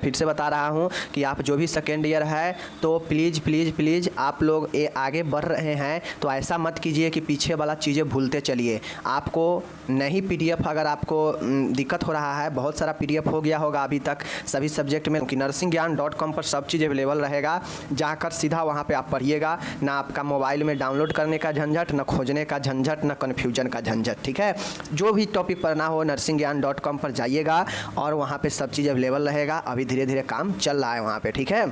फिर से बता रहा हूँ कि आप जो भी सेकेंड ईयर है तो प्लीज़ प्लीज़ प्लीज़ आप लोग ये आगे बढ़ रहे हैं तो ऐसा मत कीजिए कि पीछे वाला चीज़ें भूलते चलिए। आपको नहीं PDF अगर आपको दिक्कत हो रहा है, बहुत सारा PDF हो गया होगा अभी तक सभी सब्जेक्ट में, कि nursingyan.com पर सब चीज़ अवेलेबल रहेगा। जाकर सीधा वहाँ पे आप पढ़िएगा, ना आपका मोबाइल में डाउनलोड करने का झंझट, ना खोजने का झंझट, ना कन्फ्यूजन का झंझट। ठीक है, जो भी टॉपिक पढ़ना हो nursingyan.com पर जाइएगा और वहाँ पे सब चीज़ अवेलेबल रहेगा। अभी धीरे धीरे काम चल रहा है वहाँ पे। ठीक है,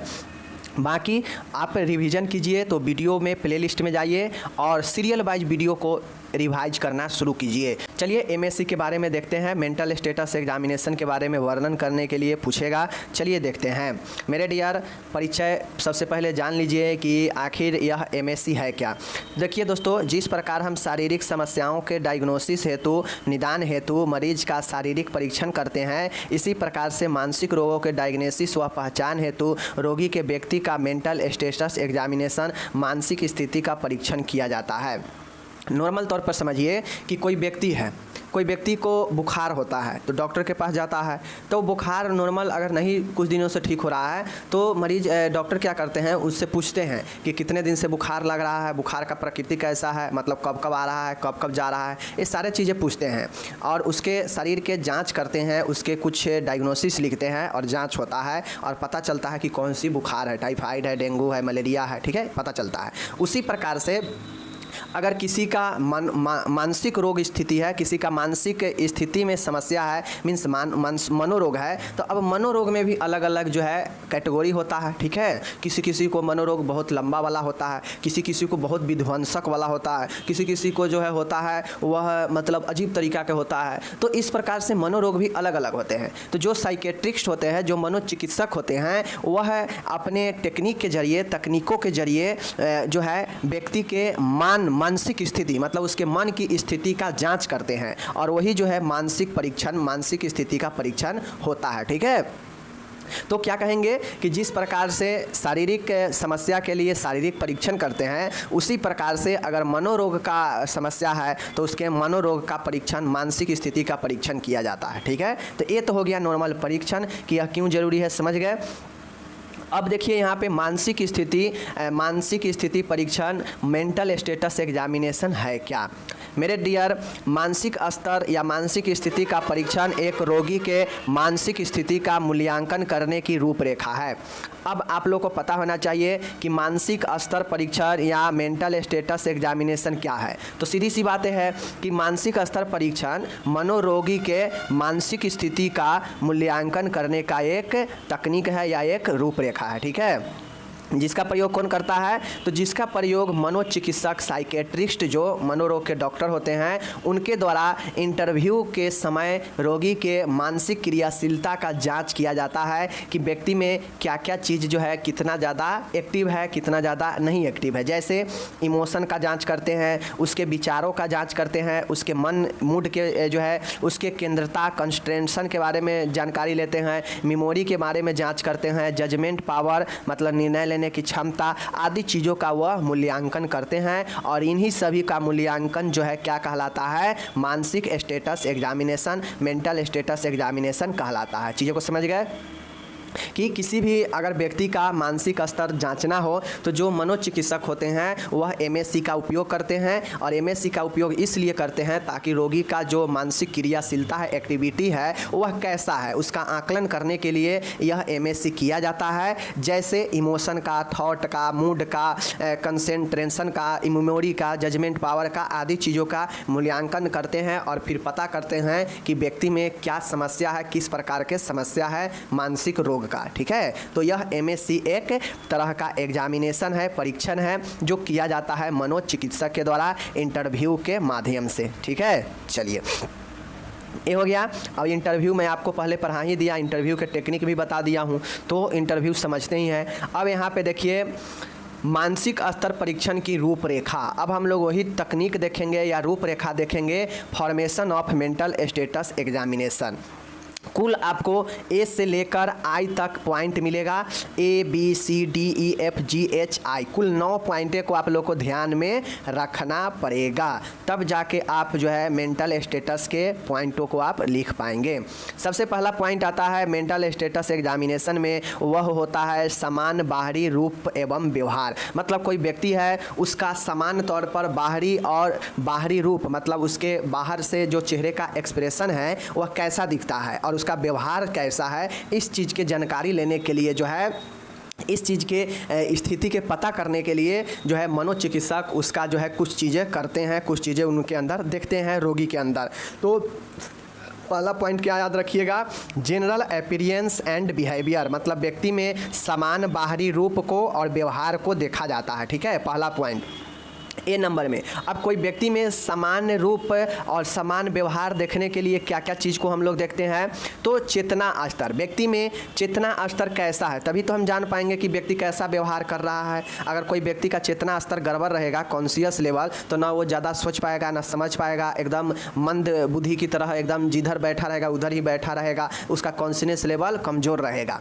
बाकी आप रिवीजन कीजिए तो वीडियो में प्लेलिस्ट में जाइए और सीरियल वाइज वीडियो को रिवाइज करना शुरू कीजिए। चलिए MSc के बारे में देखते हैं। मेंटल स्टेटस एग्जामिनेशन के बारे में वर्णन करने के लिए पूछेगा, चलिए देखते हैं। मेरे डियर, परिचय सबसे पहले जान लीजिए कि आखिर यह MSc है क्या। देखिए दोस्तों, जिस प्रकार हम शारीरिक समस्याओं के डायग्नोसिस हेतु, निदान हेतु मरीज का शारीरिक परीक्षण करते हैं, इसी प्रकार से मानसिक रोगों के डायग्नोसिस व पहचान हेतु रोगी के व्यक्ति का मेंटल स्टेटस एग्जामिनेशन, मानसिक स्थिति का परीक्षण किया जाता है। नॉर्मल तौर पर समझिए कि कोई व्यक्ति को बुखार होता है तो डॉक्टर के पास जाता है, तो बुखार नॉर्मल अगर नहीं कुछ दिनों से ठीक हो रहा है तो मरीज डॉक्टर क्या करते हैं, उससे पूछते हैं कि कितने दिन से बुखार लग रहा है, बुखार का प्रकृति कैसा है, मतलब कब कब आ रहा है, कब कब जा रहा है, ये सारे चीज़ें पूछते हैं और उसके शरीर के जाँच करते हैं, उसके कुछ डायग्नोसिस लिखते हैं और जाँच होता है और पता चलता है कि कौन सी बुखार है, टाइफाइड है, डेंगू है, मलेरिया है। ठीक है, पता चलता है। उसी प्रकार से अगर किसी का मानसिक रोग स्थिति है, किसी का मानसिक स्थिति में समस्या है, मीन्स मनोरोग है, तो अब मनोरोग में भी अलग अलग जो है कैटेगरी होता है। ठीक है, किसी को मनोरोग बहुत लंबा वाला होता है, किसी को बहुत विध्वंसक वाला होता है, किसी को जो है होता है वह मतलब अजीब तरीका के होता है। तो इस प्रकार से मनोरोग भी अलग अलग होते हैं। तो जो साइकेट्रिस्ट होते हैं, जो मनोचिकित्सक होते हैं, वह अपने टेक्निक के जरिए, तकनीकों के जरिए जो है व्यक्ति के मानसिक स्थिति, मतलब उसके मन की स्थिति का जांच करते हैं और वही जो है मानसिक परीक्षण, मानसिक स्थिति का परीक्षण होता है। ठीक है, तो क्या कहेंगे कि जिस प्रकार से शारीरिक समस्या के लिए शारीरिक परीक्षण करते हैं, उसी प्रकार से अगर मनोरोग का समस्या है तो उसके मनोरोग का परीक्षण, मानसिक स्थिति का परीक्षण किया जाता है। ठीक है, तो ये तो हो गया नॉर्मल परीक्षण कि यह क्यों जरूरी है, समझ गए। अब देखिए यहाँ पे मानसिक स्थिति परीक्षण, मेंटल स्टेटस एग्जामिनेशन है क्या। मेरे डियर, मानसिक स्तर या मानसिक स्थिति का परीक्षण एक रोगी के मानसिक स्थिति का मूल्यांकन करने की रूपरेखा है। अब आप लोग को पता होना चाहिए कि मानसिक स्तर परीक्षण या मेंटल स्टेटस एग्जामिनेशन क्या है। तो सीधी सी बात है कि मानसिक स्तर परीक्षण मनोरोगी के मानसिक स्थिति का मूल्यांकन करने का एक तकनीक है या एक रूपरेखा है। ठीक है, जिसका प्रयोग कौन करता है, तो जिसका प्रयोग मनोचिकित्सक, साइकेट्रिस्ट जो मनोरोग के डॉक्टर होते हैं, उनके द्वारा इंटरव्यू के समय रोगी के मानसिक क्रियाशीलता का जांच किया जाता है कि व्यक्ति में क्या क्या चीज़ जो है कितना ज़्यादा एक्टिव है, कितना ज़्यादा नहीं एक्टिव है। जैसे इमोशन का जांच करते हैं, उसके विचारों का जांच करते हैं, उसके मूड के जो है उसके केंद्रता, कंसंट्रेशन के बारे में जानकारी लेते हैं, मेमोरी के बारे में जाँच करते हैं, जजमेंट पावर मतलब निर्णय लेने की क्षमता आदि चीज़ों का वह मूल्यांकन करते हैं और इन्हीं सभी का मूल्यांकन जो है क्या कहलाता है, मानसिक status examination, mental status examination कहलाता है। चीज़ों को समझ गए कि किसी भी अगर व्यक्ति का मानसिक स्तर जांचना हो तो जो मनोचिकित्सक होते हैं वह MSc का उपयोग करते हैं और MSc का उपयोग इसलिए करते हैं ताकि रोगी का जो मानसिक क्रियाशीलता है, एक्टिविटी है, वह कैसा है, उसका आकलन करने के लिए यह MSc किया जाता है। जैसे इमोशन का, थॉट का, मूड का, कंसंट्रेशन का, मेमोरी का, जजमेंट पावर का आदि चीज़ों का मूल्यांकन करते हैं और फिर पता करते हैं कि व्यक्ति में क्या समस्या है, किस प्रकार के समस्या है मानसिक रोग का। ठीक है, तो यह MSc एक तरह का एग्जामिनेशन है, परीक्षण है जो किया जाता है मनोचिकित्सक के द्वारा इंटरव्यू के माध्यम से। ठीक है, चलिए ये हो गया। अब इंटरव्यू मैं आपको पहले पढ़ा ही दिया, इंटरव्यू के टेक्निक भी बता दिया हूँ, तो इंटरव्यू समझते ही हैं। अब यहाँ पे देखिए मानसिक स्तर परीक्षण की रूपरेखा। अब हम लोग वही तकनीक देखेंगे या रूपरेखा देखेंगे, formation of mental status examination. कुल आपको ए से लेकर आई तक पॉइंट मिलेगा, ABCDEFGHI, कुल 9 पॉइंटे को आप लोग को ध्यान में रखना पड़ेगा, तब जाके आप जो है मेंटल स्टेटस के पॉइंटों को आप लिख पाएंगे। सबसे पहला पॉइंट आता है मेंटल स्टेटस एग्जामिनेशन में, वह होता है समान बाहरी रूप एवं व्यवहार। मतलब कोई व्यक्ति है, उसका समान तौर पर बाहरी रूप, मतलब उसके बाहर से जो चेहरे का एक्सप्रेशन है वह कैसा दिखता है और उसका व्यवहार कैसा है, इस चीज़ की जानकारी लेने के लिए जो है, इस चीज़ के स्थिति के पता करने के लिए जो है मनोचिकित्सक उसका जो है कुछ चीज़ें करते हैं, कुछ चीज़ें उनके अंदर देखते हैं रोगी के अंदर। तो पहला पॉइंट क्या याद रखिएगा, जनरल अपीयरेंस एंड बिहेवियर, मतलब व्यक्ति में समान बाहरी रूप को और व्यवहार को देखा जाता है। ठीक है, पहला पॉइंट ए नंबर में। अब कोई व्यक्ति में समान रूप और समान व्यवहार देखने के लिए क्या क्या चीज़ को हम लोग देखते हैं, तो चेतना स्तर, व्यक्ति में चेतना स्तर कैसा है, तभी तो हम जान पाएंगे कि व्यक्ति कैसा व्यवहार कर रहा है। अगर कोई व्यक्ति का चेतना स्तर गड़बड़ रहेगा, कॉन्शियस लेवल, तो ना वो ज़्यादा सोच पाएगा, ना समझ पाएगा, एकदम मंद बुद्धि की तरह एकदम जिधर बैठा रहेगा उधर ही बैठा रहेगा, उसका कॉन्शियस लेवल कमज़ोर रहेगा।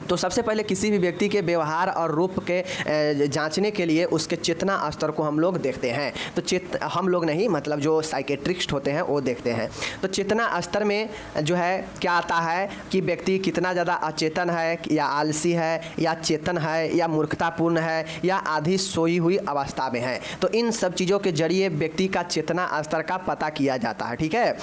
तो सबसे पहले किसी भी व्यक्ति के व्यवहार और रूप के जांचने के लिए उसके चेतना स्तर को हम लोग देखते हैं। तो हम लोग नहीं, मतलब जो साइकेट्रिस्ट होते हैं वो देखते हैं। तो चेतना स्तर में जो है क्या आता है कि व्यक्ति कितना ज़्यादा अचेतन है, या आलसी है, या चेतन है, या मूर्खतापूर्ण है, या आधी सोई हुई अवस्था में है। तो इन सब चीज़ों के जरिए व्यक्ति का चेतना स्तर का पता किया जाता है। ठीक है,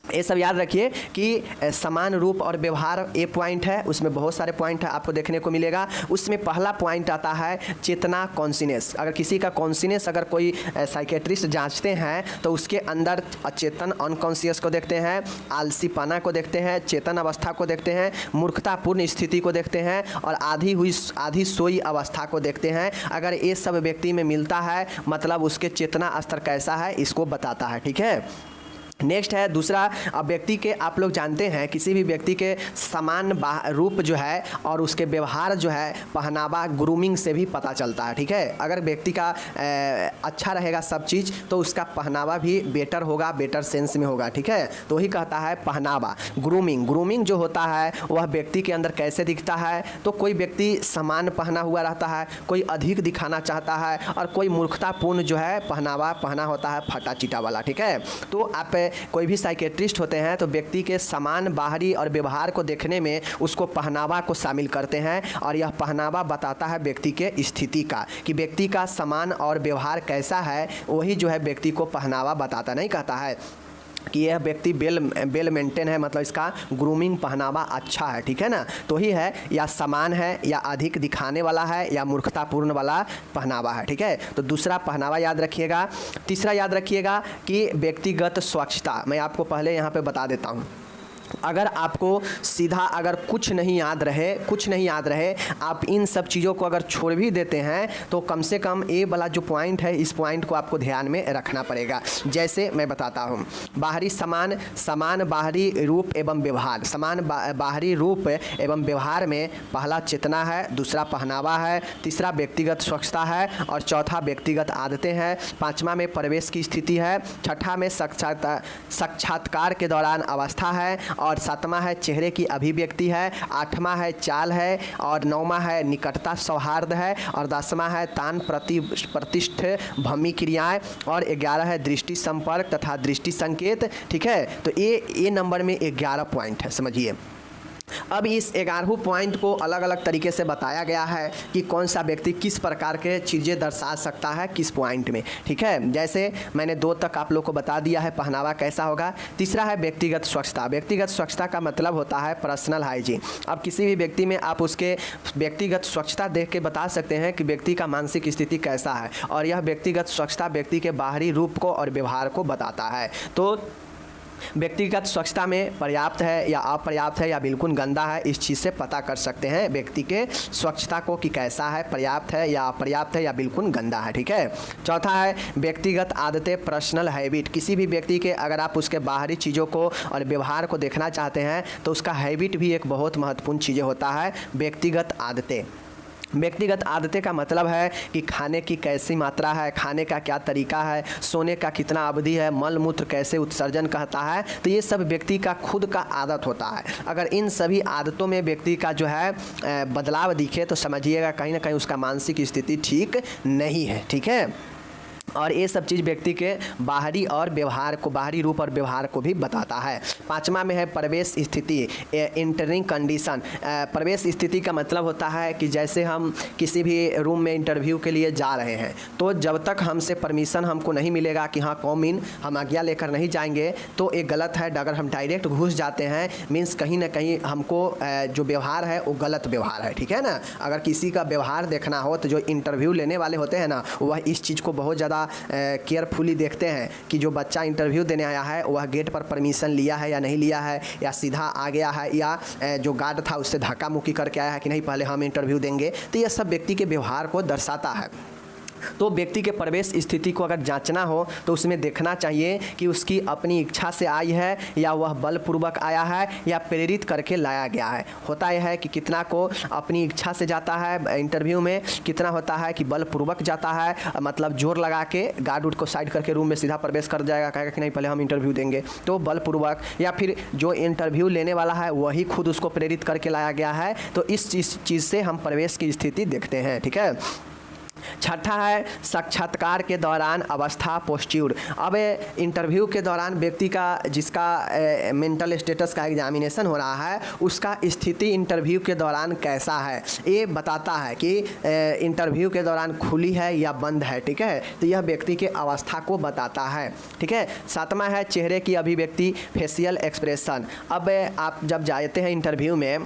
ये सब याद रखिए कि समान रूप और व्यवहार ए पॉइंट है, उसमें बहुत सारे पॉइंट है आपको देखने को मिलेगा। उसमें पहला पॉइंट आता है चेतना कॉन्शियस। अगर किसी का कॉन्शियस अगर कोई साइकेट्रिस्ट जांचते हैं तो उसके अंदर अचेतन अनकॉन्शियस को देखते हैं, आलसीपना को देखते हैं, चेतन अवस्था को देखते हैं, मूर्खतापूर्ण स्थिति को देखते हैं और आधी सोई अवस्था को देखते हैं। अगर ये सब व्यक्ति में मिलता है मतलब उसके चेतना स्तर कैसा है इसको बताता है। ठीक है, नेक्स्ट है दूसरा, व्यक्ति के आप लोग जानते हैं किसी भी व्यक्ति के समान रूप जो है और उसके व्यवहार जो है पहनावा ग्रूमिंग से भी पता चलता है। ठीक है, अगर व्यक्ति का अच्छा रहेगा सब चीज़ तो उसका पहनावा भी बेटर होगा, बेटर सेंस में होगा। ठीक है, तो वही कहता है पहनावा। ग्रूमिंग जो होता है वह व्यक्ति के अंदर कैसे दिखता है, तो कोई व्यक्ति समान पहना हुआ रहता है, कोई अधिक दिखाना चाहता है और कोई मूर्खतापूर्ण जो है पहनावा पहना होता है फटा चिटा वाला। ठीक है, तो आप कोई भी साइकेट्रिस्ट होते हैं तो व्यक्ति के समान बाहरी और व्यवहार को देखने में उसको पहनावा को शामिल करते हैं और यह पहनावा बताता है व्यक्ति के स्थिति का, कि व्यक्ति का समान और व्यवहार कैसा है, वही जो है व्यक्ति को पहनावा बताता, नहीं कहता है कि यह व्यक्ति वेल मेंटेन है, मतलब इसका ग्रूमिंग पहनावा अच्छा है। ठीक है ना, तो ही है या समान है या अधिक दिखाने वाला है या मूर्खतापूर्ण वाला पहनावा है। ठीक है, तो दूसरा पहनावा याद रखिएगा। तीसरा याद रखिएगा कि व्यक्तिगत स्वच्छता। मैं आपको पहले यहाँ पे बता देता हूँ, अगर आपको सीधा अगर कुछ नहीं याद रहे आप इन सब चीज़ों को अगर छोड़ भी देते हैं तो कम से कम ए वाला जो पॉइंट है इस पॉइंट को आपको ध्यान में रखना पड़ेगा। जैसे मैं बताता हूँ, समान बाहरी रूप एवं व्यवहार, समान बाहरी रूप एवं व्यवहार में पहला चेतना है, दूसरा पहनावा है, तीसरा व्यक्तिगत स्वच्छता है और चौथा व्यक्तिगत आदतें हैं, पाँचवा में प्रवेश की स्थिति है, छठा में साक्षात्कार के दौरान अवस्था है और सातवां है चेहरे की अभिव्यक्ति है, आठवां है चाल है और नौवां है निकटता सौहार्द है और 10वां है तान प्रतिष्ठ भूमि क्रियाएं और 11 है दृष्टि संपर्क तथा दृष्टि संकेत। ठीक है, तो ये नंबर में 11 पॉइंट है, समझिए। अब इस 11 पॉइंट को अलग अलग तरीके से बताया गया है कि कौन सा व्यक्ति किस प्रकार के चीज़ें दर्शा सकता है किस पॉइंट में। ठीक है, जैसे मैंने 2 तक आप लोग को बता दिया है पहनावा कैसा होगा। तीसरा है व्यक्तिगत स्वच्छता। व्यक्तिगत स्वच्छता का मतलब होता है पर्सनल हाइजीन। अब किसी भी व्यक्ति में आप उसके व्यक्तिगत स्वच्छता देख के बता सकते हैं कि व्यक्ति का मानसिक स्थिति कैसा है और यह व्यक्तिगत स्वच्छता व्यक्ति के बाहरी रूप को और व्यवहार को बताता है। तो व्यक्तिगत स्वच्छता में पर्याप्त है या अपर्याप्त है या बिल्कुल गंदा है, इस चीज़ से पता कर सकते हैं व्यक्ति के स्वच्छता को कि कैसा है, पर्याप्त है या अपर्याप्त है या बिल्कुल गंदा है। ठीक है, चौथा है व्यक्तिगत आदतें, पर्सनल हैबिट। किसी भी व्यक्ति के अगर आप उसके बाहरी चीज़ों को और व्यवहार को देखना चाहते हैं तो उसका हैबिट भी एक बहुत महत्वपूर्ण चीज़ें होता है, व्यक्तिगत आदतें। व्यक्तिगत आदतें का मतलब है कि खाने की कैसी मात्रा है, खाने का क्या तरीका है, सोने का कितना अवधि है, मल मूत्र कैसे उत्सर्जन कहता है, तो ये सब व्यक्ति का खुद का आदत होता है। अगर इन सभी आदतों में व्यक्ति का जो है बदलाव दिखे तो समझिएगा कहीं ना कहीं उसका मानसिक स्थिति ठीक नहीं है। ठीक है, और ये सब चीज़ व्यक्ति के बाहरी और व्यवहार को, बाहरी रूप और व्यवहार को भी बताता है। पाँचवा में है प्रवेश स्थिति, इंटरिंग कंडीशन। प्रवेश स्थिति का मतलब होता है कि जैसे हम किसी भी रूम में इंटरव्यू के लिए जा रहे हैं तो जब तक हमसे परमिशन हमको नहीं मिलेगा कि हाँ कम इन, हम आज्ञा लेकर नहीं जाएंगे, तो ये गलत है। अगर हम डायरेक्ट घुस जाते हैं मीन्स कहीं ना कहीं हमको जो व्यवहार है वो गलत व्यवहार है। ठीक है ना, अगर किसी का व्यवहार देखना हो तो जो इंटरव्यू लेने वाले होते हैं ना वह इस चीज़ को बहुत ज़्यादा केयरफुली देखते हैं कि जो बच्चा इंटरव्यू देने आया है वह गेट पर परमिशन लिया है या नहीं लिया है, या सीधा आ गया है, या जो गार्ड था उससे धक्का मुक्की करके आया है कि नहीं पहले हम इंटरव्यू देंगे। तो यह सब व्यक्ति के व्यवहार को दर्शाता है। तो व्यक्ति के प्रवेश स्थिति को अगर जांचना हो तो उसमें देखना चाहिए कि उसकी अपनी इच्छा से आई है या वह बलपूर्वक आया है या प्रेरित करके लाया गया है। होता यह है कि कितना को अपनी इच्छा से जाता है इंटरव्यू में, कितना होता है कि बलपूर्वक जाता है, मतलब जोर लगा के गार्ड उड को साइड करके रूम में सीधा प्रवेश कर जाएगा, कहेगा कि नहीं पहले हम इंटरव्यू देंगे, तो बलपूर्वक। या फिर जो इंटरव्यू लेने वाला है वही खुद उसको प्रेरित करके लाया गया है। तो इस चीज़ से हम प्रवेश की स्थिति देखते हैं। ठीक है, छठा है साक्षात्कार के दौरान अवस्था, पोस्ट्यूर। अब इंटरव्यू के दौरान व्यक्ति का जिसका मेंटल स्टेटस का एग्जामिनेशन हो रहा है उसका स्थिति इंटरव्यू के दौरान कैसा है, ये बताता है कि इंटरव्यू के दौरान खुली है या बंद है। ठीक है, तो यह व्यक्ति के अवस्था को बताता है। ठीक है, सातवां है चेहरे की अभिव्यक्ति, फेशियल एक्सप्रेशन। अब आप जब जाते हैं इंटरव्यू में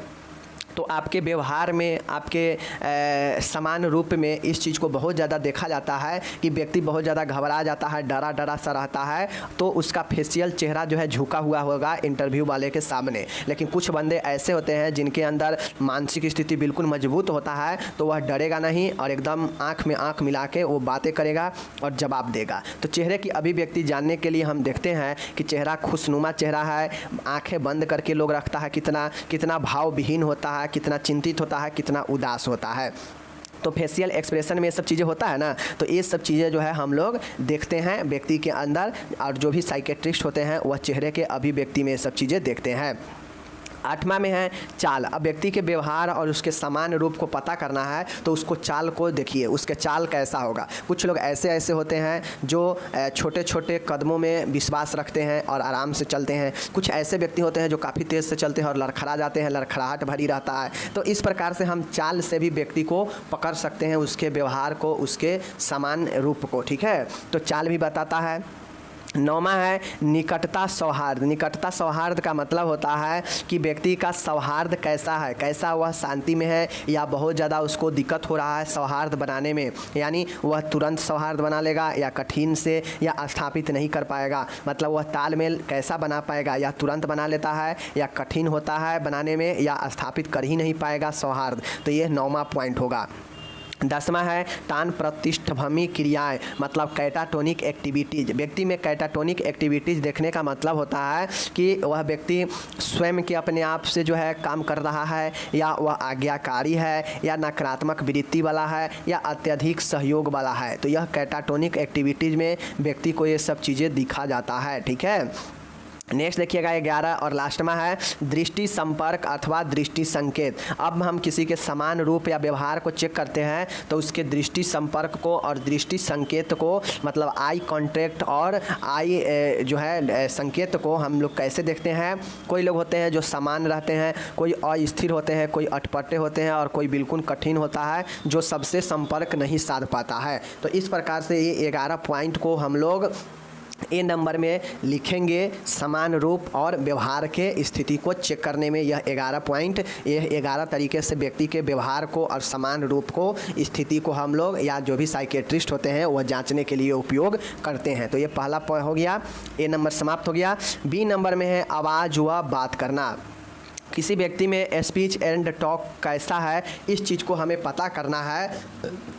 तो आपके व्यवहार में, आपके समान रूप में इस चीज़ को बहुत ज़्यादा देखा जाता है कि व्यक्ति बहुत ज़्यादा घबरा जाता है, डरा डरा सा रहता है, तो उसका फेशियल चेहरा जो है झुका हुआ होगा इंटरव्यू वाले के सामने। लेकिन कुछ बंदे ऐसे होते हैं जिनके अंदर मानसिक स्थिति बिल्कुल मजबूत होता है, तो वह डरेगा नहीं और एकदम आँख में आँख मिला के वो बातें करेगा और जवाब देगा। तो चेहरे की अभिव्यक्ति जानने के लिए हम देखते हैं कि चेहरा खुशनुमा चेहरा है, आँखें बंद करके लोग रखता है, कितना भाव विहीन होता है, कितना चिंतित होता है, कितना उदास होता है। तो फेशियल एक्सप्रेशन में ये सब चीज़ें होता है ना, तो ये सब चीज़ें जो है हम लोग देखते हैं व्यक्ति के अंदर, और जो भी साइकेट्रिस्ट होते हैं वह चेहरे के अभिव्यक्ति में ये सब चीज़ें देखते हैं। आठवां में है चाल। अब व्यक्ति के व्यवहार और उसके समान रूप को पता करना है तो उसको चाल को देखिए, उसके चाल कैसा होगा। कुछ लोग ऐसे होते हैं जो छोटे छोटे कदमों में विश्वास रखते हैं और आराम से चलते हैं। कुछ ऐसे व्यक्ति होते हैं जो काफ़ी तेज़ से चलते हैं और लड़खड़ा जाते हैं, लड़खड़ाहट भरी रहता है। तो इस प्रकार से हम चाल से भी व्यक्ति को पकड़ सकते हैं, उसके व्यवहार को, उसके समान रूप को। ठीक है, तो चाल भी बताता है। नौवां है निकटता सौहार्द। निकटता सौहार्द का मतलब होता है कि व्यक्ति का सौहार्द कैसा है, कैसा वह शांति में है या बहुत ज़्यादा उसको दिक्कत हो रहा है सौहार्द बनाने में, यानी वह तुरंत सौहार्द बना लेगा या कठिन से या स्थापित नहीं कर पाएगा। मतलब वह तालमेल कैसा बना पाएगा, या तुरंत बना लेता है या कठिन होता है बनाने में या स्थापित कर ही नहीं पाएगा सौहार्द। तो ये 9वां पॉइंट होगा। 10वां है तान प्रतिष्ठभूमि क्रियाएं, मतलब कैटाटोनिक एक्टिविटीज़। व्यक्ति में कैटाटोनिक एक्टिविटीज़ देखने का मतलब होता है कि वह व्यक्ति स्वयं के अपने आप से जो है काम कर रहा है, या वह आज्ञाकारी है, या नकारात्मक वृत्ति वाला है, या अत्यधिक सहयोग वाला है। तो यह कैटाटोनिक एक्टिविटीज़ में व्यक्ति को ये सब चीज़ें दिखा जाता है। ठीक है, नेक्स्ट देखिएगा 11 और लास्ट में है दृष्टि संपर्क अथवा दृष्टि संकेत। अब हम किसी के समान रूप या व्यवहार को चेक करते हैं तो उसके दृष्टि संपर्क को और दृष्टि संकेत को, मतलब आई कांटेक्ट और आई जो है संकेत को हम लोग कैसे देखते हैं। कोई लोग होते हैं जो समान रहते हैं, कोई अस्थिर होते हैं, कोई अटपटे होते हैं और कोई बिल्कुल कठिन होता है जो सबसे संपर्क नहीं साध पाता है। तो इस प्रकार से ये 11 पॉइंट को हम लोग ए नंबर में लिखेंगे। समान रूप और व्यवहार के स्थिति को चेक करने में यह 11 पॉइंट, यह 11 तरीके से व्यक्ति के व्यवहार को और समान रूप को, स्थिति को हम लोग या जो भी साइकेट्रिस्ट होते हैं वह जांचने के लिए उपयोग करते हैं। तो ये पहला पॉइंट हो गया, ए नंबर समाप्त हो गया। बी नंबर में है आवाज़ व बात करना। किसी व्यक्ति में स्पीच एंड टॉक कैसा है, इस चीज़ को हमें पता करना है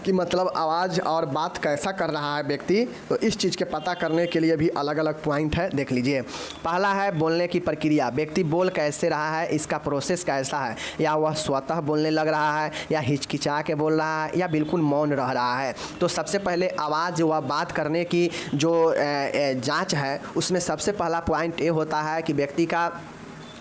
कि मतलब आवाज़ और बात कैसा कर रहा है व्यक्ति। तो इस चीज़ के पता करने के लिए भी अलग अलग पॉइंट है, देख लीजिए। पहला है बोलने की प्रक्रिया, व्यक्ति बोल कैसे रहा है, इसका प्रोसेस कैसा है, या वह स्वतः बोलने लग रहा है, या हिचकिचा के बोल रहा है, या बिल्कुल मौन रह रहा है। तो सबसे पहले आवाज़ व बात करने की जो जाँच है, उसमें सबसे पहला पॉइंट ये होता है कि व्यक्ति का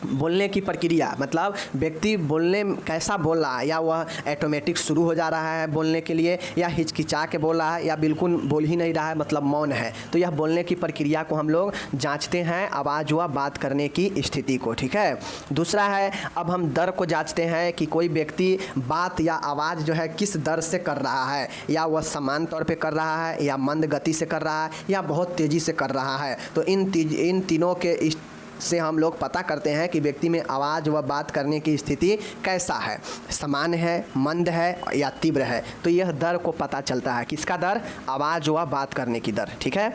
बोलने की प्रक्रिया, मतलब व्यक्ति बोलने कैसा बोल रहा है, या वह ऑटोमेटिक शुरू हो जा रहा है बोलने के लिए, या हिचकिचा के बोल रहा है, या बिल्कुल बोल ही नहीं रहा है मतलब मौन है। तो यह बोलने की प्रक्रिया को हम लोग जांचते हैं आवाज़ व बात करने की स्थिति को, ठीक है। दूसरा है, अब हम दर को जांचते हैं कि कोई व्यक्ति बात या आवाज़ जो है किस दर से कर रहा है, या वह समान तौर पे कर रहा है, या मंद गति से कर रहा है, या बहुत तेज़ी से कर रहा है। तो इन तीनों के से हम लोग पता करते हैं कि व्यक्ति में आवाज़ व बात करने की स्थिति कैसा है, समान है, मंद है, या तीव्र है। तो यह दर को पता चलता है, किसका दर, आवाज़ व बात करने की दर, ठीक है।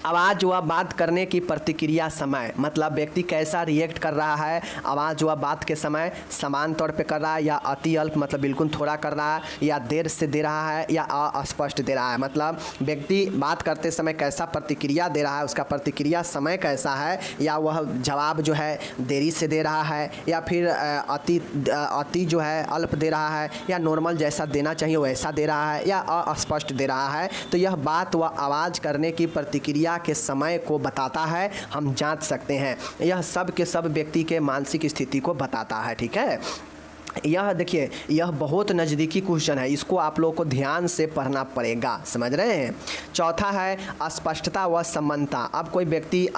आवाज़ व बात करने की प्रतिक्रिया समय, मतलब व्यक्ति कैसा रिएक्ट कर रहा है आवाज़ व बात के समय, समान तौर पे कर रहा है, या अति अल्प मतलब बिल्कुल थोड़ा कर रहा है, या देर से दे रहा है, या अस्पष्ट दे रहा है। मतलब व्यक्ति बात करते समय कैसा प्रतिक्रिया दे रहा है, उसका प्रतिक्रिया समय कैसा है, या वह जवाब जो है देरी से दे रहा है, या फिर अति जो है अल्प दे रहा है, या नॉर्मल जैसा देना चाहिए वैसा दे रहा है, या अस्पष्ट दे रहा है। तो यह बात व आवाज़ करने की प्रतिक्रिया के समय को बताता है, हम जांच सकते हैं। यह सब के सब व्यक्ति के मानसिक स्थिति को बताता है, ठीक है। यह देखिए, यह बहुत नज़दीकी क्वेश्चन है, इसको आप लोगों को ध्यान से पढ़ना पड़ेगा, समझ रहे हैं। चौथा है स्पष्टता व समानता। अब कोई व्यक्ति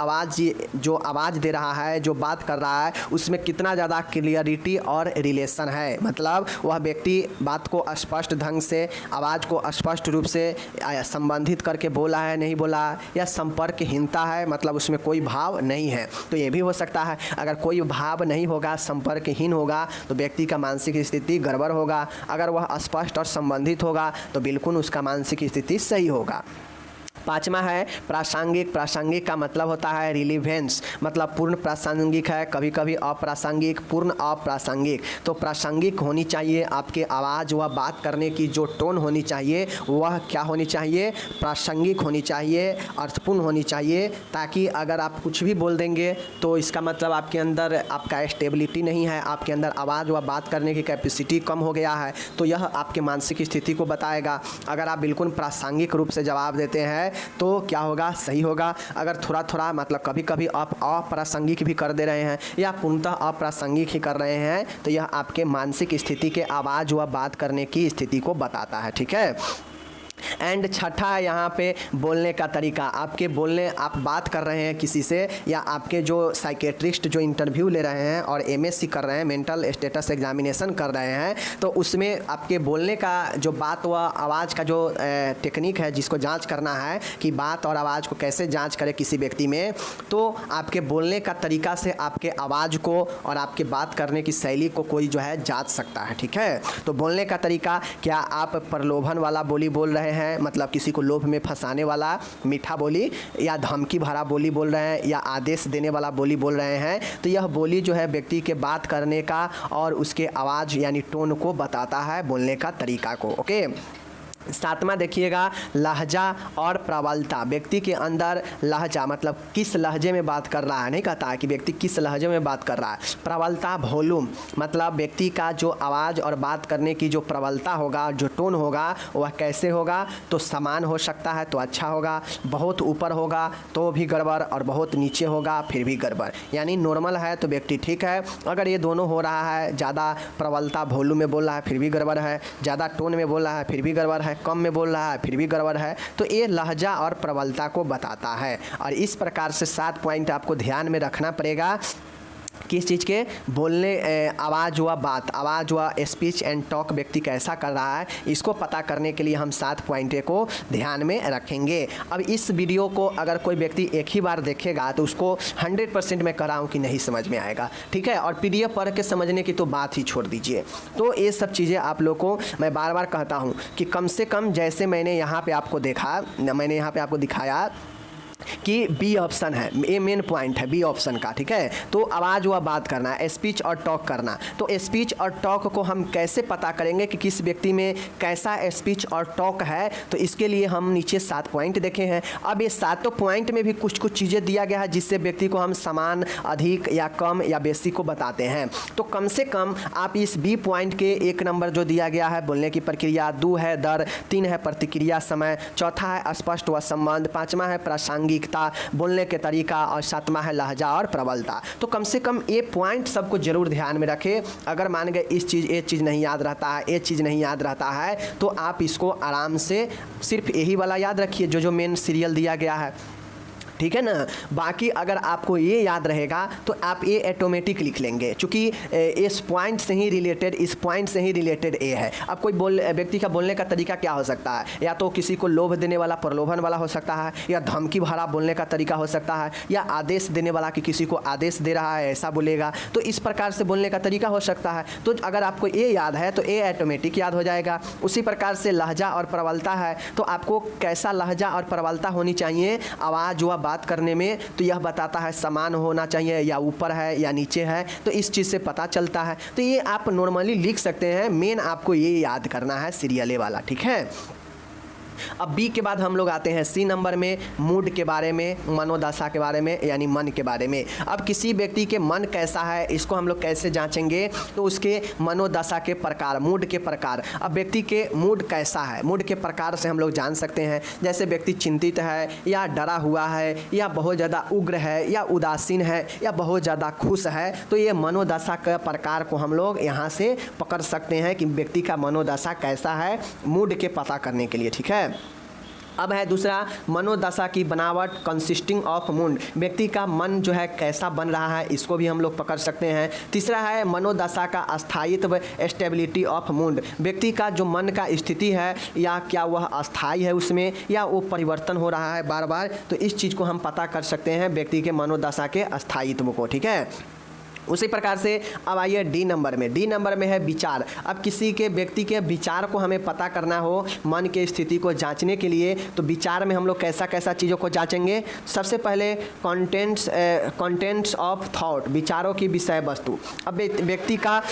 जो आवाज़ दे रहा है, जो बात कर रहा है, उसमें कितना ज़्यादा क्लियरिटी और रिलेशन है, मतलब वह व्यक्ति बात को स्पष्ट ढंग से, आवाज़ को स्पष्ट रूप से संबंधित करके बोला है, नहीं बोला, या संपर्कहीनता है, मतलब उसमें कोई भाव नहीं है। तो ये भी हो सकता है, अगर कोई भाव नहीं होगा, संपर्कहीन होगा, तो व्यक्ति का मानसिक स्थिति गड़बड़ होगा। अगर वह स्पष्ट और संबंधित होगा तो बिल्कुल उसका मानसिक स्थिति सही होगा। पाँचवा है प्रासंगिक। प्रासंगिक का मतलब होता है रिलीवेंस, मतलब पूर्ण प्रासंगिक है, कभी कभी अप्रासंगिक, पूर्ण अप्रासंगिक। तो प्रासंगिक होनी चाहिए आपके आवाज़ व बात करने की जो टोन होनी चाहिए वह क्या होनी चाहिए, प्रासंगिक होनी चाहिए, अर्थपूर्ण होनी चाहिए, ताकि अगर आप कुछ भी बोल देंगे तो इसका मतलब आपके अंदर आपका स्टेबिलिटी नहीं है, आपके अंदर आवाज़ व बात करने की कैपेसिटी कम हो गया है, तो यह आपके मानसिक स्थिति को बताएगा। अगर आप बिल्कुल प्रासंगिक रूप से जवाब देते हैं तो क्या होगा, सही होगा। अगर थोड़ा थोड़ा मतलब कभी कभी आप अप्रासंगिक भी कर दे रहे हैं, या पूर्णतः अप्रासंगिक ही कर रहे हैं, तो यह आपके मानसिक स्थिति के आवाज़ व बात करने की स्थिति को बताता है, ठीक है। एंड छठा है यहाँ पे बोलने का तरीका। आपके बोलने, आप बात कर रहे हैं किसी से, या आपके जो साइकेट्रिस्ट जो इंटरव्यू ले रहे हैं और एमएससी कर रहे हैं, मेंटल स्टेटस एग्जामिनेशन कर रहे हैं, तो उसमें आपके बोलने का जो बात व आवाज़ का जो टेक्निक है, जिसको जांच करना है कि बात और आवाज़ को कैसे जांच करें किसी व्यक्ति में, तो आपके बोलने का तरीका से आपके आवाज़ को और आपके बात करने की शैली को कोई जो है जांच सकता है, ठीक है। तो बोलने का तरीका, क्या आप प्रलोभन वाला बोली बोल रहे हैं, मतलब किसी को लोभ में फंसाने वाला मीठा बोली, या धमकी भरा बोली बोल रहे हैं, या आदेश देने वाला बोली बोल रहे हैं। तो यह बोली जो है व्यक्ति के बात करने का और उसके आवाज़ यानी टोन को बताता है, बोलने का तरीका को, ओके। सातवां देखिएगा लहजा और प्रबलता। व्यक्ति के अंदर लहजा मतलब किस लहजे में बात कर रहा है, नहीं कहता है कि व्यक्ति किस लहजे में बात कर रहा है। प्रबलता वॉल्यूम, मतलब व्यक्ति का जो आवाज़ और बात करने की जो प्रबलता होगा, जो टोन होगा, वह कैसे होगा, तो समान हो सकता है तो अच्छा होगा, बहुत ऊपर होगा तो भी गड़बड़, और बहुत नीचे होगा फिर भी गड़बड़। यानी नॉर्मल है तो व्यक्ति ठीक है, अगर ये दोनों हो रहा है, ज़्यादा प्रबलता वॉल्यूम में बोल रहा है फिर भी गड़बड़ है, ज़्यादा टोन में बोल रहा है फिर भी गड़बड़ है, कम में बोल रहा है फिर भी गड़बड़ है, तो ये लहजा और प्रबलता को बताता है। और इस प्रकार से 7 पॉइंट आपको ध्यान में रखना पड़ेगा किस चीज़ के, बोलने, आवाज़ व बात, आवाज़ व स्पीच एंड टॉक व्यक्ति कैसा कर रहा है, इसको पता करने के लिए हम 7 पॉइंट को ध्यान में रखेंगे। अब इस वीडियो को अगर कोई व्यक्ति एक ही बार देखेगा तो उसको 100% मैं कह रहा हूँ कि नहीं समझ में आएगा, ठीक है। और PDF पढ़ के समझने की तो बात ही छोड़ दीजिए। तो ये सब चीज़ें आप लोग को मैं बार बार कहता हूँ कि कम से कम जैसे मैंने यहाँ पर आपको देखा, मैंने यहाँ पर आपको दिखाया कि बी ऑप्शन है, ये मेन पॉइंट है बी ऑप्शन का, ठीक है। तो आवाज़ व बात करना, स्पीच और टॉक करना। तो स्पीच और टॉक को हम कैसे पता करेंगे कि किस व्यक्ति में कैसा स्पीच और टॉक है, तो इसके लिए हम नीचे 7 पॉइंट देखे हैं। अब ये 7 पॉइंट में भी कुछ कुछ चीज़ें दिया गया है जिससे व्यक्ति को हम समान, अधिक या कम या बेसी को बताते हैं। तो कम से कम आप इस बी पॉइंट के 1 नंबर जो दिया गया है बोलने की प्रक्रिया, 2 है दर, 3 है प्रतिक्रिया समय, चौथा है स्पष्ट व संबंध, 5वां है प्रासंगिकता, बोलने के तरीका, और 7वां है लहजा और प्रबलता। तो कम से कम ये पॉइंट सबको जरूर ध्यान में रखें। अगर मान गए ये चीज़ नहीं याद रहता है, ये चीज़ नहीं याद रहता है, तो आप इसको आराम से सिर्फ यही वाला याद रखिए जो मेन सीरियल दिया गया है, ठीक है ना। बाकी अगर आपको ये याद रहेगा तो आप ये ऑटोमेटिक लिख लेंगे, क्योंकि इस पॉइंट से ही रिलेटेड, इस पॉइंट से ही रिलेटेड ए है। अब कोई व्यक्ति का बोलने का तरीका क्या हो सकता है, या तो किसी को लोभ देने वाला, प्रलोभन वाला हो सकता है, या धमकी भरा बोलने का तरीका हो सकता है, या आदेश देने वाला कि किसी को आदेश दे रहा है ऐसा बोलेगा, तो इस प्रकार से बोलने का तरीका हो सकता है। तो अगर आपको ये याद है तो ये ऑटोमेटिक याद हो जाएगा। उसी प्रकार से लहजा और प्रबलता है, तो आपको कैसा लहजा और प्रबलता होनी चाहिए आवाज़ व बात करने में, तो यह बताता है समान होना चाहिए या ऊपर है या नीचे है, तो इस चीज़ से पता चलता है। तो ये आप नॉर्मली लिख सकते हैं, मेन आपको ये याद करना है सीरियले वाला, ठीक है। अब बी के बाद हम लोग आते हैं सी नंबर में, मूड के बारे में, मनोदशा के बारे में, यानी मन के बारे में। अब किसी व्यक्ति के मन कैसा है इसको हम लोग कैसे जांचेंगे, तो उसके मनोदशा के प्रकार, मूड के प्रकार। अब व्यक्ति के मूड कैसा है, मूड के प्रकार से हम लोग जान सकते हैं। जैसे व्यक्ति चिंतित है, या डरा हुआ है, या बहुत ज़्यादा उग्र है, या उदासीन है, या बहुत ज़्यादा खुश है, तो ये मनोदशा के प्रकार को हम लोग यहाँ से पकड़ सकते हैं कि व्यक्ति का मनोदशा कैसा है, मूड के पता करने के लिए, ठीक है। अब है दूसरा मनोदशा की बनावट, कंसिस्टिंग ऑफ मूड, व्यक्ति का मन जो है कैसा बन रहा है, इसको भी हम लोग पकड़ सकते हैं। तीसरा है मनोदशा का स्थायित्व, स्टेबिलिटी ऑफ मूड, व्यक्ति का जो मन का स्थिति है, या क्या वह अस्थायी है उसमें, या वो परिवर्तन हो रहा है बार बार, तो इस चीज़ को हम पता कर सकते हैं व्यक्ति के मनोदशा के स्थायित्व को, ठीक है। उसी प्रकार से अब आइए डी नंबर में। डी नंबर में है विचार। अब किसी के व्यक्ति के विचार को हमें पता करना हो, मन के स्थिति को जांचने के लिए, तो विचार में हम लोग कैसा कैसा चीज़ों को जांचेंगे। सबसे पहले कंटेंट्स ऑफ थॉट, विचारों की विषय वस्तु। अब व्यक्ति का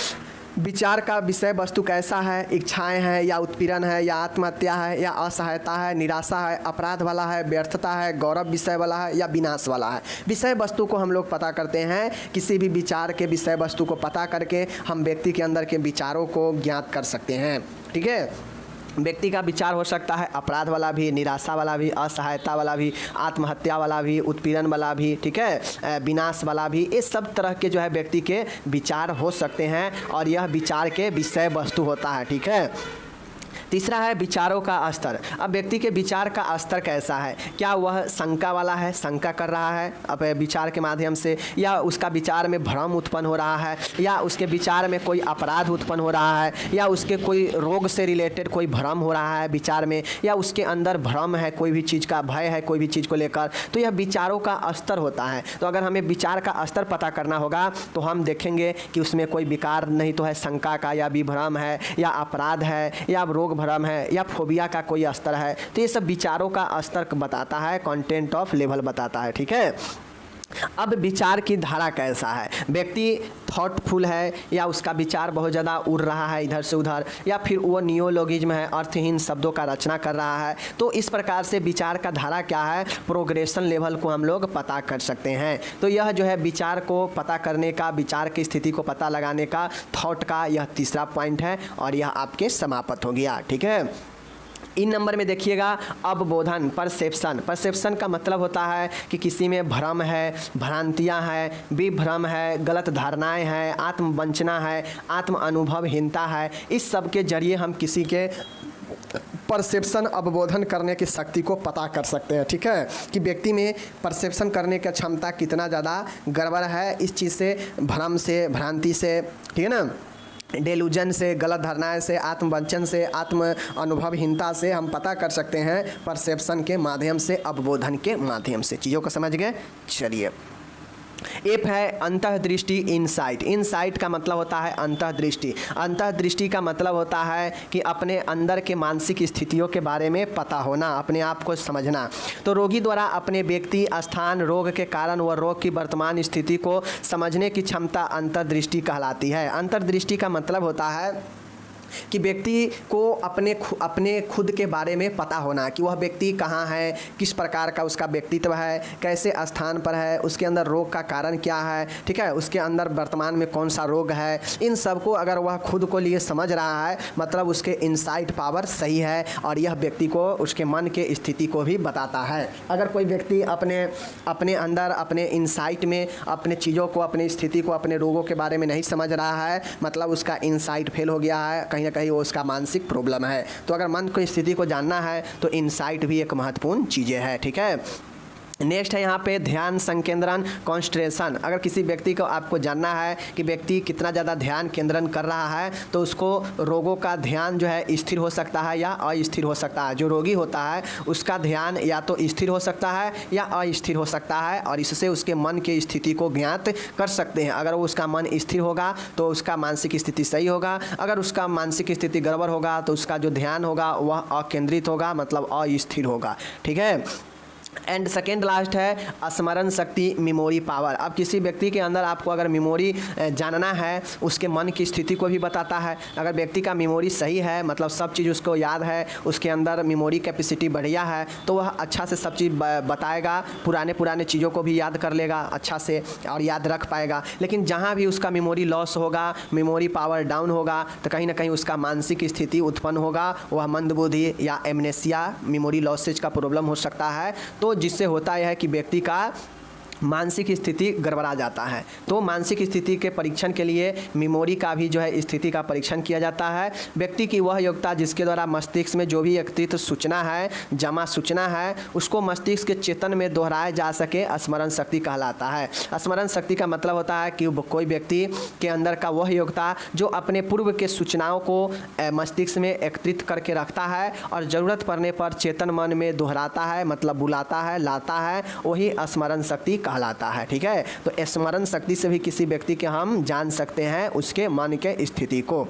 विचार का विषय वस्तु कैसा है, इच्छाएं हैं, या उत्पीड़न है, या आत्महत्या है, या असहायता है, निराशा है, अपराध वाला है, व्यर्थता है, गौरव विषय वाला है, या विनाश वाला है। विषय वस्तु को हम लोग पता करते हैं। किसी भी विचार के विषय वस्तु को पता करके हम व्यक्ति के अंदर के विचारों को ज्ञात कर सकते हैं, ठीक है। व्यक्ति का विचार हो सकता है अपराध वाला भी, निराशा वाला भी, असहायता वाला भी, आत्महत्या वाला भी, उत्पीड़न वाला भी, ठीक है, विनाश वाला भी। ये सब तरह के जो है व्यक्ति के विचार हो सकते हैं, और यह विचार के विषय वस्तु होता है, ठीक है। तीसरा है विचारों का स्तर। अब व्यक्ति के विचार का स्तर कैसा है, क्या वह शंका वाला है, शंका कर रहा है अब विचार के माध्यम से, या उसका विचार में भ्रम उत्पन्न हो रहा है, या उसके विचार में कोई अपराध उत्पन्न हो रहा है, या उसके कोई रोग से रिलेटेड कोई भ्रम हो रहा है विचार में, या उसके अंदर भ्रम है, कोई भी चीज़ का भय है कोई भी चीज़ को लेकर, तो यह विचारों का स्तर होता है। तो अगर हमें विचार का स्तर पता करना होगा तो हम देखेंगे कि उसमें कोई विकार नहीं तो है शंका का, या विभ्रम है, या अपराध है, या रोग भ्रम है, या फोबिया का कोई स्तर है। तो ये सब विचारों का स्तर बताता है, कंटेंट ऑफ लेवल बताता है, ठीक है। अब विचार की धारा कैसा है, व्यक्ति थॉटफुल है, या उसका विचार बहुत ज़्यादा उड़ रहा है इधर से उधर, या फिर वो नियोलॉगिज्म है, अर्थहीन शब्दों का रचना कर रहा है। तो इस प्रकार से विचार का धारा क्या है, प्रोग्रेशन लेवल को हम लोग पता कर सकते हैं। तो यह जो है विचार को पता करने का, विचार की स्थिति को पता लगाने का, थॉट का यह तीसरा पॉइंट है, और यह आपके समाप्त हो गया, ठीक है। इन नंबर में देखिएगा अवबोधन, परसेप्शन। परसेप्शन का मतलब होता है कि किसी में भ्रम है, भ्रांतियां हैं, विभ्रम है, गलत धारणाएं हैं, आत्मवंचना है, आत्म अनुभवहीनता है। इस सब के जरिए हम किसी के परसेप्शन, अवबोधन करने की शक्ति को पता कर सकते हैं, ठीक है, कि व्यक्ति में परसेप्शन करने की क्षमता कितना ज़्यादा गड़बड़ है। इस चीज़ से, भ्रम से, भ्रांति से, ठीक है ना, डेलूजन से, गलत धारणाएं से, आत्मवंचन से, आत्म अनुभवहीनता से हम पता कर सकते हैं परसेप्शन के माध्यम से, अवबोधन के माध्यम से। चीज़ों को समझ गए, चलिए। एफ है अंतर्दृष्टि, इनसाइट। इनसाइट का मतलब होता है अंतर्दृष्टि। अंतर्दृष्टि का मतलब होता है कि अपने अंदर के मानसिक स्थितियों के बारे में पता होना, अपने आप को समझना। तो रोगी द्वारा अपने व्यक्ति, स्थान, रोग के कारण व रोग की वर्तमान स्थिति को समझने की क्षमता अंतर्दृष्टि कहलाती है। अंतर्दृष्टि का मतलब होता है कि व्यक्ति को अपने खुद के बारे में पता होना कि वह व्यक्ति कहाँ है, किस प्रकार का उसका व्यक्तित्व है, कैसे स्थान पर है, उसके अंदर रोग का कारण क्या है, ठीक है, उसके अंदर वर्तमान में कौन सा रोग है। इन सब को अगर वह खुद को लिए समझ रहा है, मतलब उसके इनसाइट पावर सही है और यह व्यक्ति को उसके मन के स्थिति को भी बताता है। अगर कोई व्यक्ति अपने अंदर अपने इनसाइट में अपने चीज़ों को, अपनी स्थिति को, अपने रोगों के बारे में नहीं समझ रहा है, मतलब उसका इनसाइट फेल हो गया है, कहीं ना कहीं वो उसका मानसिक प्रॉब्लम है। तो अगर मन की स्थिति को जानना है तो इनसाइट भी एक महत्वपूर्ण चीज़ें है, ठीक है। नेक्स्ट है यहाँ पे ध्यान संकेंद्रण, कॉन्सेंट्रेशन। अगर किसी व्यक्ति को आपको जानना है कि व्यक्ति कितना ज़्यादा ध्यान केंद्रण कर रहा है तो उसको रोगों का ध्यान जो है स्थिर हो सकता है या अस्थिर हो सकता है। जो रोगी होता है उसका ध्यान या तो स्थिर हो सकता है या अस्थिर हो सकता है और इससे उसके मन की स्थिति को ज्ञात कर सकते हैं। अगर उसका मन स्थिर होगा तो उसका मानसिक स्थिति सही होगा, अगर उसका मानसिक स्थिति गड़बड़ होगा तो उसका जो ध्यान होगा वह अकेंद्रित होगा, मतलब अस्थिर होगा, ठीक है। एंड सेकेंड लास्ट है स्मरण शक्ति, मेमोरी पावर। अब किसी व्यक्ति के अंदर आपको अगर मेमोरी जानना है, उसके मन की स्थिति को भी बताता है। अगर व्यक्ति का मेमोरी सही है, मतलब सब चीज़ उसको याद है, उसके अंदर मेमोरी कैपेसिटी बढ़िया है, तो वह अच्छा से सब चीज़ बताएगा, पुराने चीज़ों को भी याद कर लेगा अच्छा से और याद रख पाएगा। लेकिन जहाँ भी उसका मेमोरी लॉस होगा, मेमोरी पावर डाउन होगा, तो कहीं ना कहीं उसका मानसिक स्थिति उत्पन्न होगा, वह मंदबुद्धि या एमनेसिया, मेमोरी लॉसेज का प्रॉब्लम हो सकता है। तो जिससे होता है कि व्यक्ति का मानसिक स्थिति गड़बड़ा जाता है। तो मानसिक स्थिति के परीक्षण के लिए मेमोरी का भी जो है स्थिति का परीक्षण किया जाता है। व्यक्ति की वह योग्यता जिसके द्वारा मस्तिष्क में जो भी एकत्रित सूचना है, जमा सूचना है, उसको मस्तिष्क के चेतन में दोहराया जा सके, स्मरण शक्ति कहलाता है। स्मरण शक्ति का मतलब होता है कि कोई व्यक्ति के अंदर का वह योग्यता जो अपने पूर्व के सूचनाओं को मस्तिष्क में एकत्रित करके रखता है और ज़रूरत पड़ने पर चेतन मन में दोहराता है, मतलब बुलाता है, लाता है, वही स्मरण शक्ति कहलाता है, ठीक है। तो स्मरण शक्ति से भी किसी व्यक्ति के हम जान सकते हैं उसके मन के स्थिति को।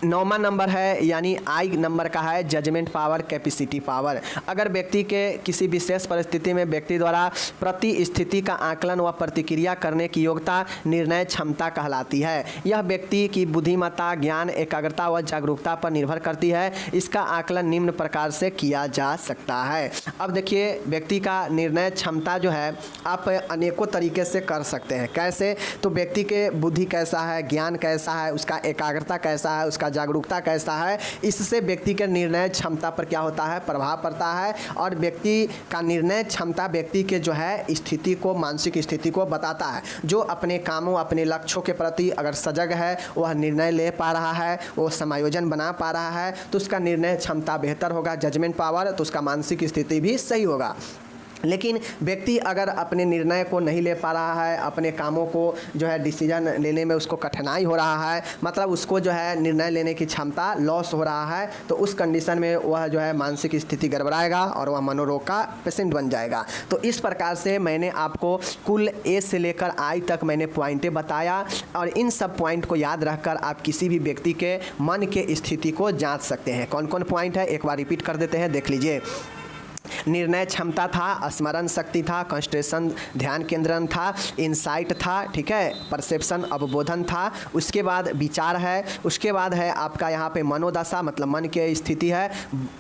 9वां नंबर है यानी आई नंबर का है जजमेंट पावर, कैपेसिटी पावर। अगर व्यक्ति के किसी विशेष परिस्थिति में व्यक्ति द्वारा प्रति स्थिति का आकलन व प्रतिक्रिया करने की योग्यता निर्णय क्षमता कहलाती है। यह व्यक्ति की बुद्धिमत्ता, ज्ञान, एकाग्रता व जागरूकता पर निर्भर करती है। इसका आकलन निम्न प्रकार से किया जा सकता है। अब देखिए, व्यक्ति का निर्णय क्षमता जो है आप अनेकों तरीके से कर सकते हैं। कैसे? तो व्यक्ति के बुद्धि कैसा है, ज्ञान कैसा है, उसका एकाग्रता कैसा है, उसका जागरूकता कैसा है, इससे व्यक्ति के निर्णय क्षमता पर क्या होता है, प्रभाव पड़ता है। और व्यक्ति का निर्णय क्षमता व्यक्ति के जो है स्थिति को, मानसिक स्थिति को बताता है। जो अपने कामों, अपने लक्ष्यों के प्रति अगर सजग है, वह निर्णय ले पा रहा है, वो समायोजन बना पा रहा है, तो उसका निर्णय क्षमता बेहतर होगा, जजमेंट पावर, तो उसका मानसिक स्थिति भी सही होगा। लेकिन व्यक्ति अगर अपने निर्णय को नहीं ले पा रहा है, अपने कामों को जो है डिसीजन लेने में उसको कठिनाई हो रहा है, मतलब उसको जो है निर्णय लेने की क्षमता लॉस हो रहा है, तो उस कंडीशन में वह जो है मानसिक स्थिति गड़बड़ाएगा और वह मनोरोग का पेशेंट बन जाएगा। तो इस प्रकार से मैंने आपको कुल ए से लेकर आई तक मैंने पॉइंटें बताया और इन सब पॉइंट को याद रखकर आप किसी भी व्यक्ति के मन के स्थिति को जाँच सकते हैं। कौन कौन पॉइंट है एक बार रिपीट कर देते हैं, देख लीजिए। निर्णय क्षमता था, स्मरण शक्ति था, कंसंट्रेशन ध्यान केंद्रण था, इनसाइट था, ठीक है, परसेप्शन अवबोधन था, उसके बाद विचार है, उसके बाद है आपका यहाँ पे मनोदशा, मतलब मन की स्थिति है,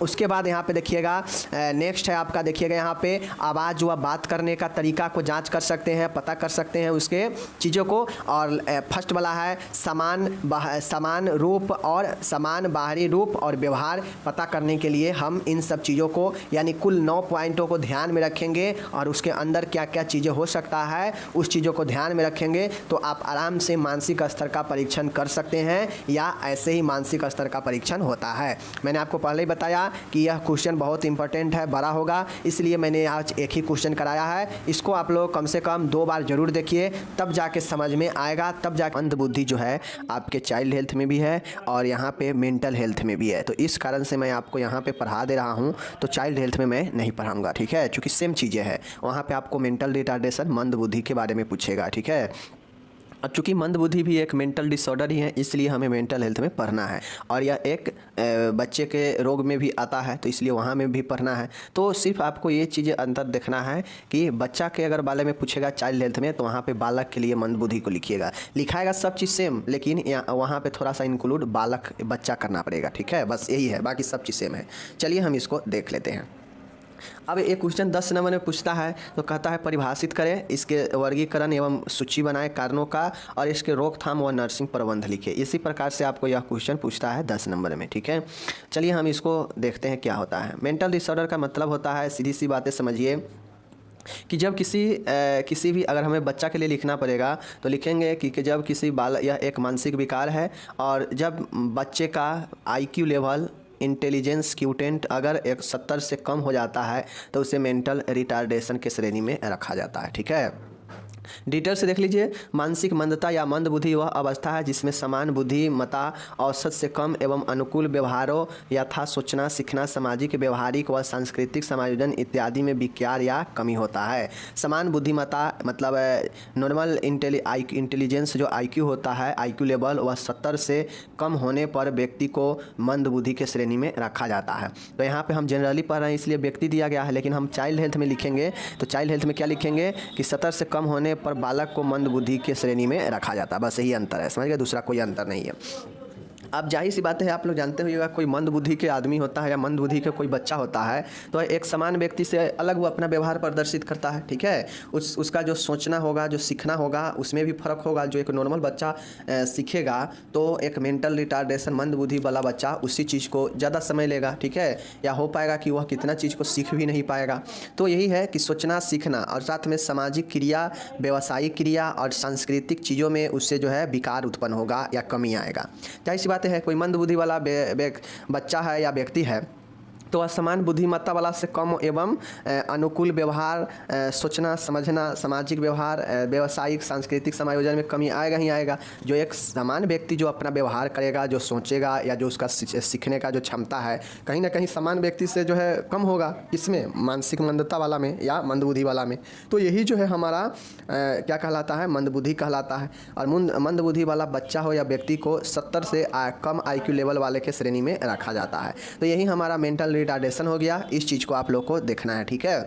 उसके बाद यहाँ पे देखिएगा नेक्स्ट है आपका, देखिएगा यहाँ पे आवाज़ व बात करने का तरीका को जांच कर सकते हैं, पता कर सकते हैं उसके चीज़ों को। और फर्स्ट वाला है समान रूप और समान बाहरी रूप और व्यवहार पता करने के लिए हम इन सब चीज़ों को यानी कुल 9 पॉइंटों को ध्यान में रखेंगे और उसके अंदर क्या क्या चीज़ें हो सकता है उस चीज़ों को ध्यान में रखेंगे तो आप आराम से मानसिक स्तर का परीक्षण कर सकते हैं या ऐसे ही मानसिक स्तर का परीक्षण होता है। मैंने आपको पहले ही बताया कि यह क्वेश्चन बहुत इंपॉर्टेंट है, बड़ा होगा, इसलिए मैंने आज एक ही क्वेश्चन कराया है। इसको आप लोग कम से कम 2 बार जरूर देखिए, तब जाके समझ में आएगा, तब जाके मंदबुद्धि जो है आपके चाइल्ड हेल्थ में भी है और यहाँ पे मेंटल हेल्थ में भी है। तो इस कारण से मैं आपको यहाँ पे पढ़ा दे रहा हूँ, तो चाइल्ड हेल्थ में मैं में नहीं पढ़ाऊँगा, ठीक है, क्योंकि सेम चीज़ें हैं। वहाँ पे आपको मेंटल रिटार्डेशन मंद बुद्धि के बारे में पूछेगा, ठीक है। और चूँकि मंद बुद्धि भी एक मेंटल डिसऑर्डर ही है, इसलिए हमें मेंटल हेल्थ में पढ़ना है। और यह एक बच्चे के रोग में भी आता है, तो इसलिए वहाँ में भी पढ़ना है। तो सिर्फ आपको ये चीज़ें अंतर देखना है कि बच्चा के अगर बारे में पूछेगा चाइल्ड हेल्थ में, तो वहाँ पे बालक के लिए मंद बुद्धि को लिखिएगा, लिखाएगा सब चीज़ सेम, लेकिन वहाँ पर थोड़ा सा इंक्लूड बालक बच्चा करना पड़ेगा, ठीक है, बस यही है, बाकी सब चीज़ सेम है। चलिए हम इसको देख लेते हैं। अब एक क्वेश्चन 10 नंबर में पूछता है, तो कहता है परिभाषित करें, इसके वर्गीकरण एवं सूची बनाएं कारणों का, और इसके रोकथाम व नर्सिंग प्रबंध लिखे। इसी प्रकार से आपको यह क्वेश्चन पूछता है 10 नंबर में, ठीक है। चलिए हम इसको देखते हैं क्या होता है। मेंटल डिसऑर्डर का मतलब होता है, सीधी सी बातें समझिए, कि जब किसी भी अगर हमें बच्चा के लिए लिखना पड़ेगा तो लिखेंगे कि जब किसी यह एक मानसिक विकार है, और जब बच्चे का IQ लेवल, इंटेलिजेंस क्यूटेंट अगर 70 से कम हो जाता है, तो उसे मेंटल रिटार्डेशन के श्रेणी में रखा जाता है, ठीक है। डिटेल से देख लीजिए। मानसिक मंदता या मंद बुद्धि वह अवस्था है जिसमें समान बुद्धिमत्ता, औसत से कम एवं अनुकूल व्यवहारों यथा सोचना, सीखना, सामाजिक, व्यवहारिक व सांस्कृतिक समायोजन इत्यादि में विकार या कमी होता है। समान बुद्धिमत्ता मतलब नॉर्मल इंटेलिजेंस जो IQ होता है, IQ लेवल वह 70 से कम होने पर व्यक्ति को मंद बुद्धि के श्रेणी में रखा जाता है। तो यहाँ पे हम जनरली पढ़ रहे हैं इसलिए व्यक्ति दिया गया है, लेकिन हम चाइल्ड हेल्थ में लिखेंगे तो चाइल्ड हेल्थ में क्या लिखेंगे कि 70 से कम होने पर बालक को मंद बुद्धि के श्रेणी में रखा जाता है। बस यही अंतर है, समझ गए, दूसरा कोई अंतर नहीं है। अब जाहिर सी बात है, आप लोग जानते होइएगा, कोई मंद बुद्धि के आदमी होता है या मंद बुद्धि का कोई बच्चा होता है, तो एक समान व्यक्ति से अलग वो अपना व्यवहार प्रदर्शित करता है, ठीक है। उसका जो सोचना होगा, जो सीखना होगा, उसमें भी फ़र्क होगा। जो एक नॉर्मल बच्चा सीखेगा, तो एक मेंटल रिटार्डेशन मंद बुद्धि वाला बच्चा उसी चीज़ को ज़्यादा समय लेगा, ठीक है, या हो पाएगा कि वह कितना चीज़ को सीख भी नहीं पाएगा। तो यही है कि सोचना, सीखना और साथ में सामाजिक क्रिया, व्यावसायिक क्रिया और सांस्कृतिक चीज़ों में उससे जो है विकार उत्पन्न होगा या कमी आएगा। जाहिर सी बात है, कोई मंद बुद्धि वाला बच्चा है या व्यक्ति है, तो असमान बुद्धिमत्ता वाला से कम एवं अनुकूल व्यवहार, सोचना, समझना, सामाजिक व्यवहार, व्यावसायिक, सांस्कृतिक समायोजन में कमी आएगा ही आएगा। जो एक समान व्यक्ति जो अपना व्यवहार करेगा, जो सोचेगा या जो उसका सीखने का जो क्षमता है, कहीं ना कहीं समान व्यक्ति से जो है कम होगा, इसमें मानसिक मंदता वाला में या मंदबुद्धि वाला में। तो यही जो है हमारा क्या कहलाता है, मंदबुद्धि कहलाता है। और मंदबुद्धि वाला बच्चा हो या व्यक्ति को 70 से कम IQ लेवल वाले के श्रेणी में रखा जाता है। तो यही हमारा मेंटल रिटार्डेशन हो गया। इस चीज़ को आप लोग को देखना है, ठीक है।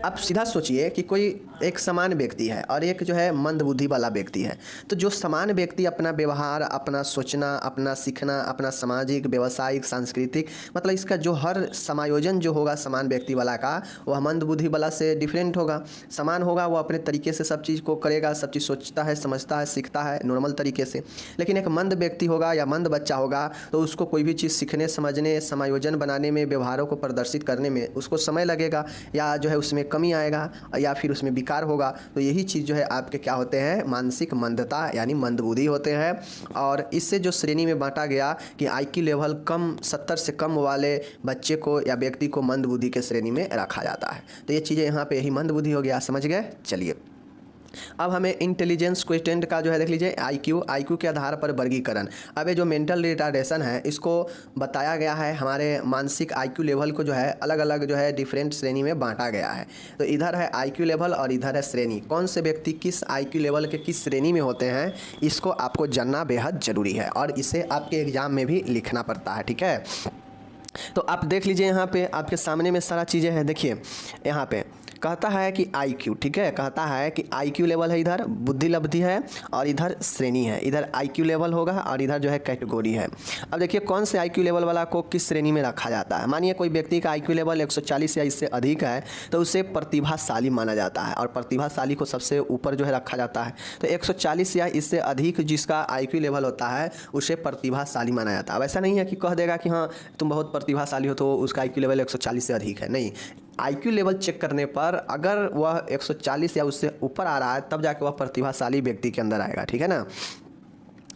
अब सीधा सोचिए कि कोई एक समान व्यक्ति है और एक जो है मंद बुद्धि वाला व्यक्ति है। तो जो समान व्यक्ति अपना व्यवहार, अपना सोचना, अपना सीखना, अपना सामाजिक, व्यावसायिक, सांस्कृतिक, मतलब इसका जो हर समायोजन जो होगा समान व्यक्ति वाला का, वह मंद बुद्धि वाला से डिफरेंट होगा। समान होगा, वो अपने तरीके से सब चीज़ को करेगा, सब चीज़ सोचता है, समझता है, सीखता है नॉर्मल तरीके से। लेकिन एक मंद व्यक्ति होगा या मंद बच्चा होगा, तो उसको कोई भी चीज़ सीखने, समझने, समायोजन बनाने में, व्यवहारों को प्रदर्शित करने में उसको समय लगेगा, या जो है उसमें कमी आएगा, या फिर उसमें विकार होगा। तो यही चीज़ जो है आपके क्या होते हैं, मानसिक मंदता यानी मंदबुद्धि होते हैं। और इससे जो श्रेणी में बांटा गया कि IQ लेवल कम 70 से कम वाले बच्चे को या व्यक्ति को मंदबुद्धि के श्रेणी में रखा जाता है। तो ये चीज़ें यहाँ पे यही मंदबुद्धि हो गया, समझ गए। चलिए अब हमें इंटेलिजेंस क्वेश्चन का जो है देख लीजिए, IQ के आधार पर वर्गीकरण। अब ये जो मेंटल रिटार्डेशन है, इसको बताया गया है हमारे मानसिक IQ लेवल को जो है अलग अलग जो है डिफरेंट श्रेणी में बांटा गया है। तो इधर है IQ लेवल और इधर है श्रेणी। कौन से व्यक्ति किस IQ लेवल के किस श्रेणी में होते हैं, इसको आपको जानना बेहद ज़रूरी है, और इसे आपके एग्ज़ाम में भी लिखना पड़ता है, ठीक है। तो आप देख लीजिए, यहाँ पे आपके सामने में सारा चीज़ें हैं। देखिए यहाँ पे कहता है कि IQ, ठीक है, कहता है कि IQ लेवल है, इधर बुद्धि लब्धि है और इधर श्रेणी है। इधर IQ लेवल होगा और इधर जो है कैटेगरी है। अब देखिए कौन से IQ लेवल वाला को किस श्रेणी में रखा जाता है। मानिए कोई व्यक्ति का IQ लेवल 140 या इससे अधिक है, तो उसे प्रतिभाशाली माना जाता है, और प्रतिभाशाली को सबसे ऊपर जो है रखा जाता है। तो 140 या इससे अधिक जिसका IQ लेवल होता है, उसे प्रतिभाशाली माना जाता है। अब ऐसा नहीं है कि कह देगा कि हाँ तुम बहुत प्रतिभाशाली हो तो उसका IQ लेवल 140 से अधिक है, नहीं। IQ लेवल चेक करने पर अगर वह 140 या उससे ऊपर आ रहा है, तब जाके वह प्रतिभाशाली व्यक्ति के अंदर आएगा, ठीक है ना।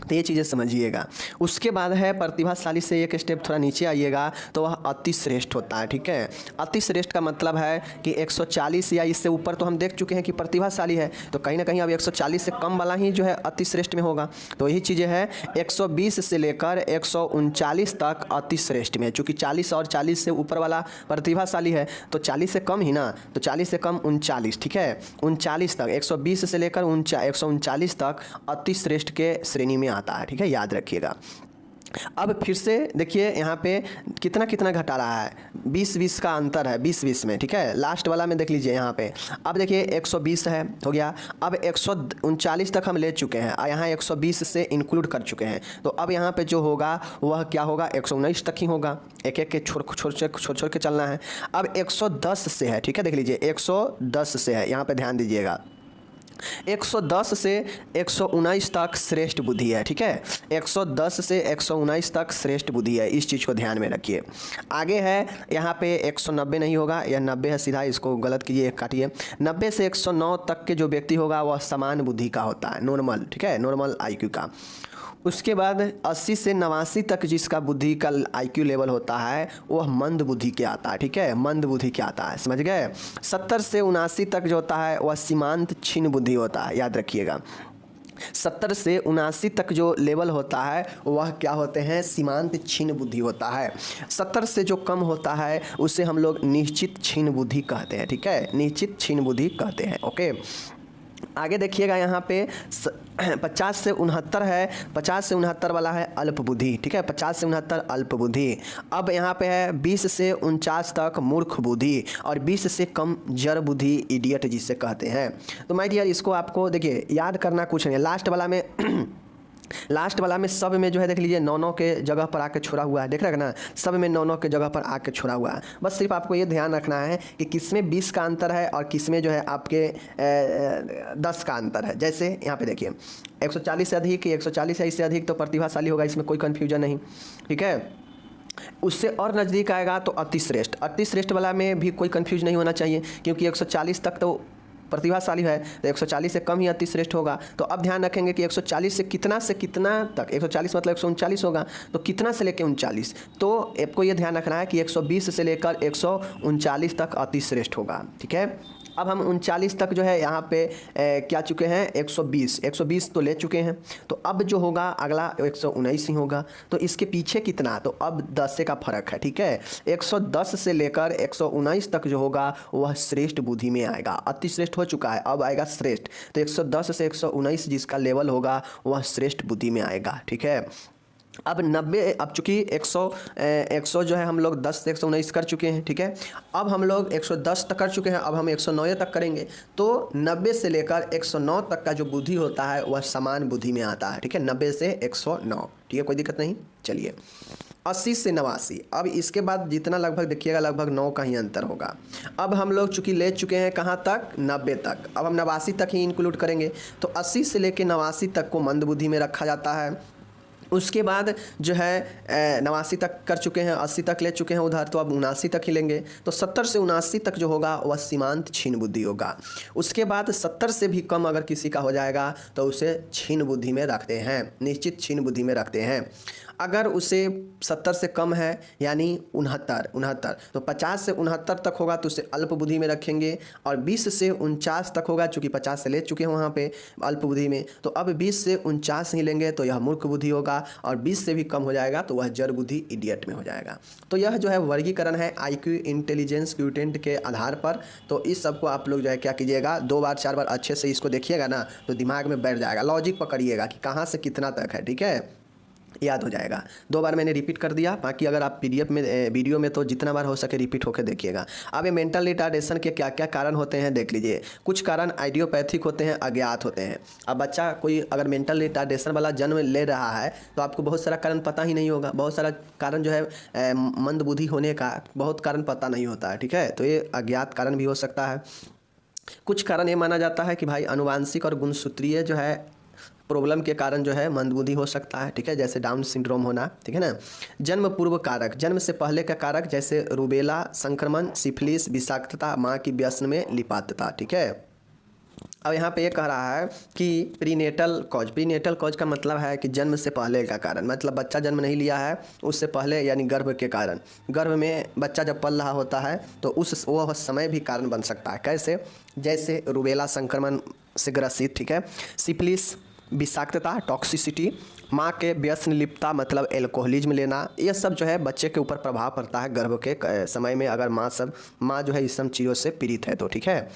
तो ये चीज़ें समझिएगा। उसके बाद है प्रतिभाशाली से एक स्टेप थोड़ा नीचे आइएगा तो वह अति श्रेष्ठ होता है। ठीक है, अति श्रेष्ठ का मतलब है कि 140 या इससे ऊपर तो हम देख चुके हैं कि प्रतिभाशाली है, तो कहीं ना कहीं अब 140 से कम वाला ही जो है अति श्रेष्ठ में होगा। तो यही चीज़ें हैं 120 से लेकर 139 तक अति श्रेष्ठ में, चूँकि 40 और 40 से ऊपर वाला प्रतिभाशाली है तो 40 से कम ही ना, तो 40 से कम 39। ठीक है, 39 तक 120 से लेकर 139 तक अति श्रेष्ठ के श्रेणी में आता है। ठीक है, याद रखिएगा। अब फिर से देखिए यहाँ पे कितना कितना घटा रहा है, 20-20 का अंतर है, 20-20 में। ठीक है, लास्ट वाला में देख लीजिए यहाँ पे। अब देखिए 120 है, हो गया। अब 139 तक हम ले चुके हैं और यहाँ 120 से इंक्लूड कर चुके हैं, तो अब यहाँ पे जो होगा वह क्या होगा, 119 तक ही होगा। एक एक के छोड़ के चलना है। अब 110 से है, ठीक है, देख लीजिए 110 से है, यहाँ पर ध्यान दीजिएगा। 110 से 119 तक श्रेष्ठ बुद्धि है। ठीक है, 110 से 119 तक श्रेष्ठ बुद्धि है, इस चीज़ को ध्यान में रखिए। आगे है यहाँ पे 190 नहीं होगा, यह 90 है, सीधा इसको गलत कीजिए, काटिए। 90 से 109 तक के जो व्यक्ति होगा वह समान बुद्धि का होता है, नॉर्मल। ठीक है, नॉर्मल आईक्यू का। उसके बाद 80 से 89 तक जिसका बुद्धि का आईक्यू लेवल होता है वह मंद बुद्धि के आता है। ठीक है, मंद बुद्धि के आता है, समझ गए। 70 से 79 तक जो होता है वह सीमांत क्षीण बुद्धि होता है, याद रखिएगा। 70 से 79 तक जो लेवल होता है वह क्या होते हैं, सीमांत क्षीण बुद्धि होता है। 70 से जो कम होता है उसे हम लोग निश्चित क्षीण बुद्धि कहते हैं। ठीक है, निश्चित क्षीण बुद्धि कहते हैं। ओके, आगे देखिएगा यहाँ पे 50 से 69 है, 50 से 69 वाला है अल्प बुद्धि। ठीक है, 50 से 69 अल्प बुद्धि। अब यहाँ पे है 20 से 49 तक मूर्ख बुद्धि और 20 से कम जड़ बुद्धि, इडियट जिसे कहते हैं। तो माय डियर, इसको आपको देखिए याद करना कुछ नहीं है। लास्ट वाला में सब में जो है देख लीजिए 9-9 के जगह पर आके छोड़ा हुआ है, देख रहे हैं ना, सब में 9-9 के जगह पर आके छोड़ा हुआ है। बस सिर्फ आपको ये ध्यान रखना है कि किसमें 20 का अंतर है और किसमें जो है आपके 10 का अंतर है। जैसे यहाँ पे देखिए 140 से अधिक, 140 है, इससे अधिक तो प्रतिभाशाली होगा, इसमें कोई कन्फ्यूजन नहीं। ठीक है, उससे और नज़दीक आएगा तो अति श्रेष्ठ। अति श्रेष्ठ वाला में भी कोई कन्फ्यूज नहीं होना चाहिए, क्योंकि 140 तक तो प्रतिभाशाली है, तो 140 से कम ही अति श्रेष्ठ होगा। तो अब ध्यान रखेंगे कि 140 से कितना तक, 140 मतलब 139 होगा, तो कितना से लेकर 39, तो आपको ये ध्यान रखना है कि 120 से लेकर 139 तक अति श्रेष्ठ होगा। ठीक है, अब हम 39 तक जो है यहाँ पे क्या चुके हैं, 120 तो ले चुके हैं, तो अब जो होगा अगला 119 ही होगा। तो इसके पीछे कितना, तो अब 10 का फर्क है। ठीक है, 110 से लेकर 119 तक जो होगा वह श्रेष्ठ बुद्धि में आएगा। अति श्रेष्ठ हो चुका है, अब आएगा श्रेष्ठ। तो 110 से 119 जिसका लेवल होगा वह श्रेष्ठ बुद्धि में आएगा। ठीक है, अब 90, अब चूँकि 100 जो है हम लोग 10 से 119 कर चुके हैं। ठीक है, अब हम लोग 110 तक कर चुके हैं, अब हम 109 तक करेंगे। तो 90 से लेकर 109 तक का जो बुद्धि होता है वह समान बुद्धि में आता है। ठीक है, 90 से 109। ठीक है, कोई दिक्कत नहीं। चलिए 80 से 89, अब इसके बाद जितना लगभग देखिएगा लगभग 9 का ही अंतर होगा। अब हम लोग चूँकि ले चुके हैं कहाँ तक, 90 तक, अब हम 89 तक ही इंक्लूड करेंगे। तो 80 से लेकर 89 तक को मंद बुद्धि में रखा जाता है। उसके बाद जो है 89 तक कर चुके हैं, 80 तक ले चुके हैं उधर, तो अब 79 तक ही लेंगे। तो 70 से 79 तक जो होगा वह सीमांत क्षीण बुद्धि होगा। उसके बाद 70 से भी कम अगर किसी का हो जाएगा तो उसे क्षीण बुद्धि में रखते हैं, निश्चित क्षीण बुद्धि में रखते हैं। अगर उसे 70 से कम है यानी 69, तो 50 से 69 तक होगा तो उसे अल्प बुद्धि में रखेंगे। और 20 से 49 तक होगा, चूँकि 50 से ले चुके हैं वहाँ पे अल्प बुद्धि में, तो अब 20 से 49 ही लेंगे तो यह मूर्ख बुद्धि होगा। और 20 से भी कम हो जाएगा तो वह जड़ बुद्धि, इडियट में हो जाएगा। तो यह जो है वर्गीकरण है आईक्यू, इंटेलिजेंस क्वोटिएंट के आधार पर। तो इस सब को आप लोग जो है क्या कीजिएगा, 2 बार 4 बार अच्छे से इसको देखिएगा ना, तो दिमाग में बैठ जाएगा, लॉजिक पकड़िएगा कि कहाँ से कितना तक है। ठीक है, याद हो जाएगा। 2 बार मैंने रिपीट कर दिया, बाकी अगर आप पीडीएफ में वीडियो में तो जितना बार हो सके रिपीट होकर देखिएगा। अब ये मेंटल रिटार्डेशन के क्या क्या कारण होते हैं देख लीजिए। कुछ कारण आइडियोपैथिक होते हैं, अज्ञात होते हैं। अब बच्चा कोई अगर मेंटल रिटार्डेशन वाला जन्म ले रहा है तो आपको बहुत सारा कारण पता ही नहीं होगा, बहुत सारा कारण जो है मंद बुद्धि होने का बहुत कारण पता नहीं होता है। ठीक है, तो ये अज्ञात कारण भी हो सकता है। कुछ कारण ये माना जाता है कि भाई अनुवांशिक और गुणसूत्रीय जो है प्रॉब्लम के कारण जो है मंदबुद्धि हो सकता है। ठीक है, जैसे डाउन सिंड्रोम होना। ठीक है ना, जन्म पूर्व कारक, जन्म से पहले का कारक जैसे रूबेला संक्रमण, सिफिलिस, विषाक्तता, माँ की व्यसन में लिपातता। ठीक है, अब यहाँ पे ये कह रहा है कि प्रीनेटल कॉज का मतलब है कि जन्म से पहले का कारण, मतलब बच्चा जन्म नहीं लिया है उससे पहले यानी गर्भ के कारण, गर्भ में बच्चा जब पल रहा होता है तो उस वह समय भी कारण बन सकता है। कैसे? जैसे रूबेला संक्रमण से ग्रसित, ठीक है, सिफिलिस, विषाक्तता, टॉक्सिसिटी, माँ के व्यसन लिप्तता मतलब एल्कोहलिज्म लेना, ये सब जो है बच्चे के ऊपर प्रभाव पड़ता है गर्भ के समय में, अगर माँ जो है इस सब चीज़ों से पीड़ित है तो, ठीक है।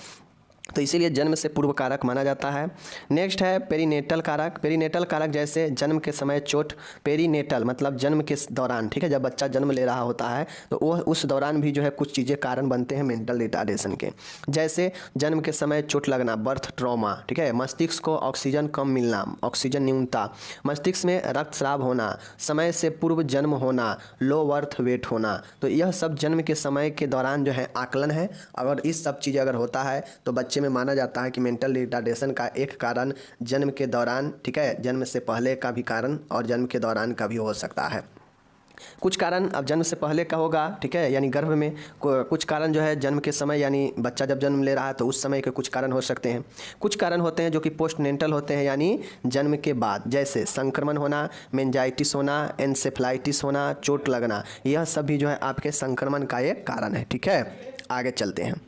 तो इसीलिए जन्म से पूर्व कारक माना जाता है। नेक्स्ट है पेरीनेटल कारक जैसे जन्म के समय चोट, पेरीनेटल मतलब जन्म के दौरान, ठीक है, जब बच्चा जन्म ले रहा होता है तो वह उस दौरान भी जो है कुछ चीज़ें कारण बनते हैं मेंटल रिटार्डेशन के, जैसे जन्म के समय चोट लगना, बर्थ ट्रॉमा, ठीक है, मस्तिष्क को ऑक्सीजन कम मिलना, ऑक्सीजन न्यूनता, मस्तिष्क में रक्तस्राव होना, समय से पूर्व जन्म होना, लो बर्थ वेट होना। तो यह सब जन्म के समय के दौरान जो है आकलन है। अगर इस सब चीज़ें अगर होता है तो बच्चे में माना जाता है कि मेंटल रिटार्डेशन का एक कारण जन्म के दौरान, ठीक है, जन्म से पहले का भी कारण और जन्म के दौरान का भी हो सकता है। कुछ कारण अब जन्म से पहले का होगा, ठीक है, यानी गर्भ में, कुछ कारण जो है जन्म के समय यानी बच्चा जब जन्म ले रहा है तो उस समय के कुछ कारण हो सकते हैं। कुछ कारण होते हैं जो कि पोस्टनेंटल होते हैं यानी जन्म के बाद, जैसे संक्रमण होना, मेनिंजाइटिस होना, एन्सेफेलाइटिस होना, चोट लगना, यह सब भी जो है आपके संक्रमण का एक कारण है, ठीक है। आगे चलते हैं।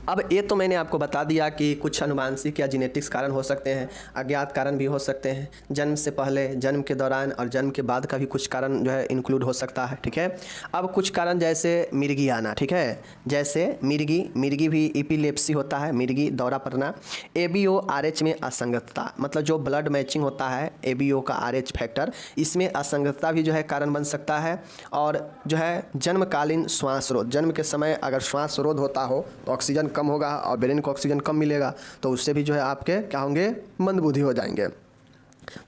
अब ये तो मैंने आपको बता दिया कि कुछ अनुवांशिक या जेनेटिक्स कारण हो सकते हैं, अज्ञात कारण भी हो सकते हैं, जन्म से पहले, जन्म के दौरान और जन्म के बाद का भी कुछ कारण जो है इंक्लूड हो सकता है, ठीक है। अब कुछ कारण जैसे मिर्गी आना, ठीक है, जैसे मिर्गी भी एपिलेप्सी होता है, मिर्गी दौरा पड़ना, ABO RH में असंगतता मतलब जो ब्लड मैचिंग होता है ABO का RH फैक्टर, इसमें असंगतता भी जो है कारण बन सकता है। और जो है जन्मकालीन श्वास रोध, जन्म के समय अगर श्वास रोध होता हो तो ऑक्सीजन कम होगा और ब्रेन को ऑक्सीजन कम मिलेगा तो उससे भी जो है आपके क्या होंगे, मंदबुद्धि हो जाएंगे।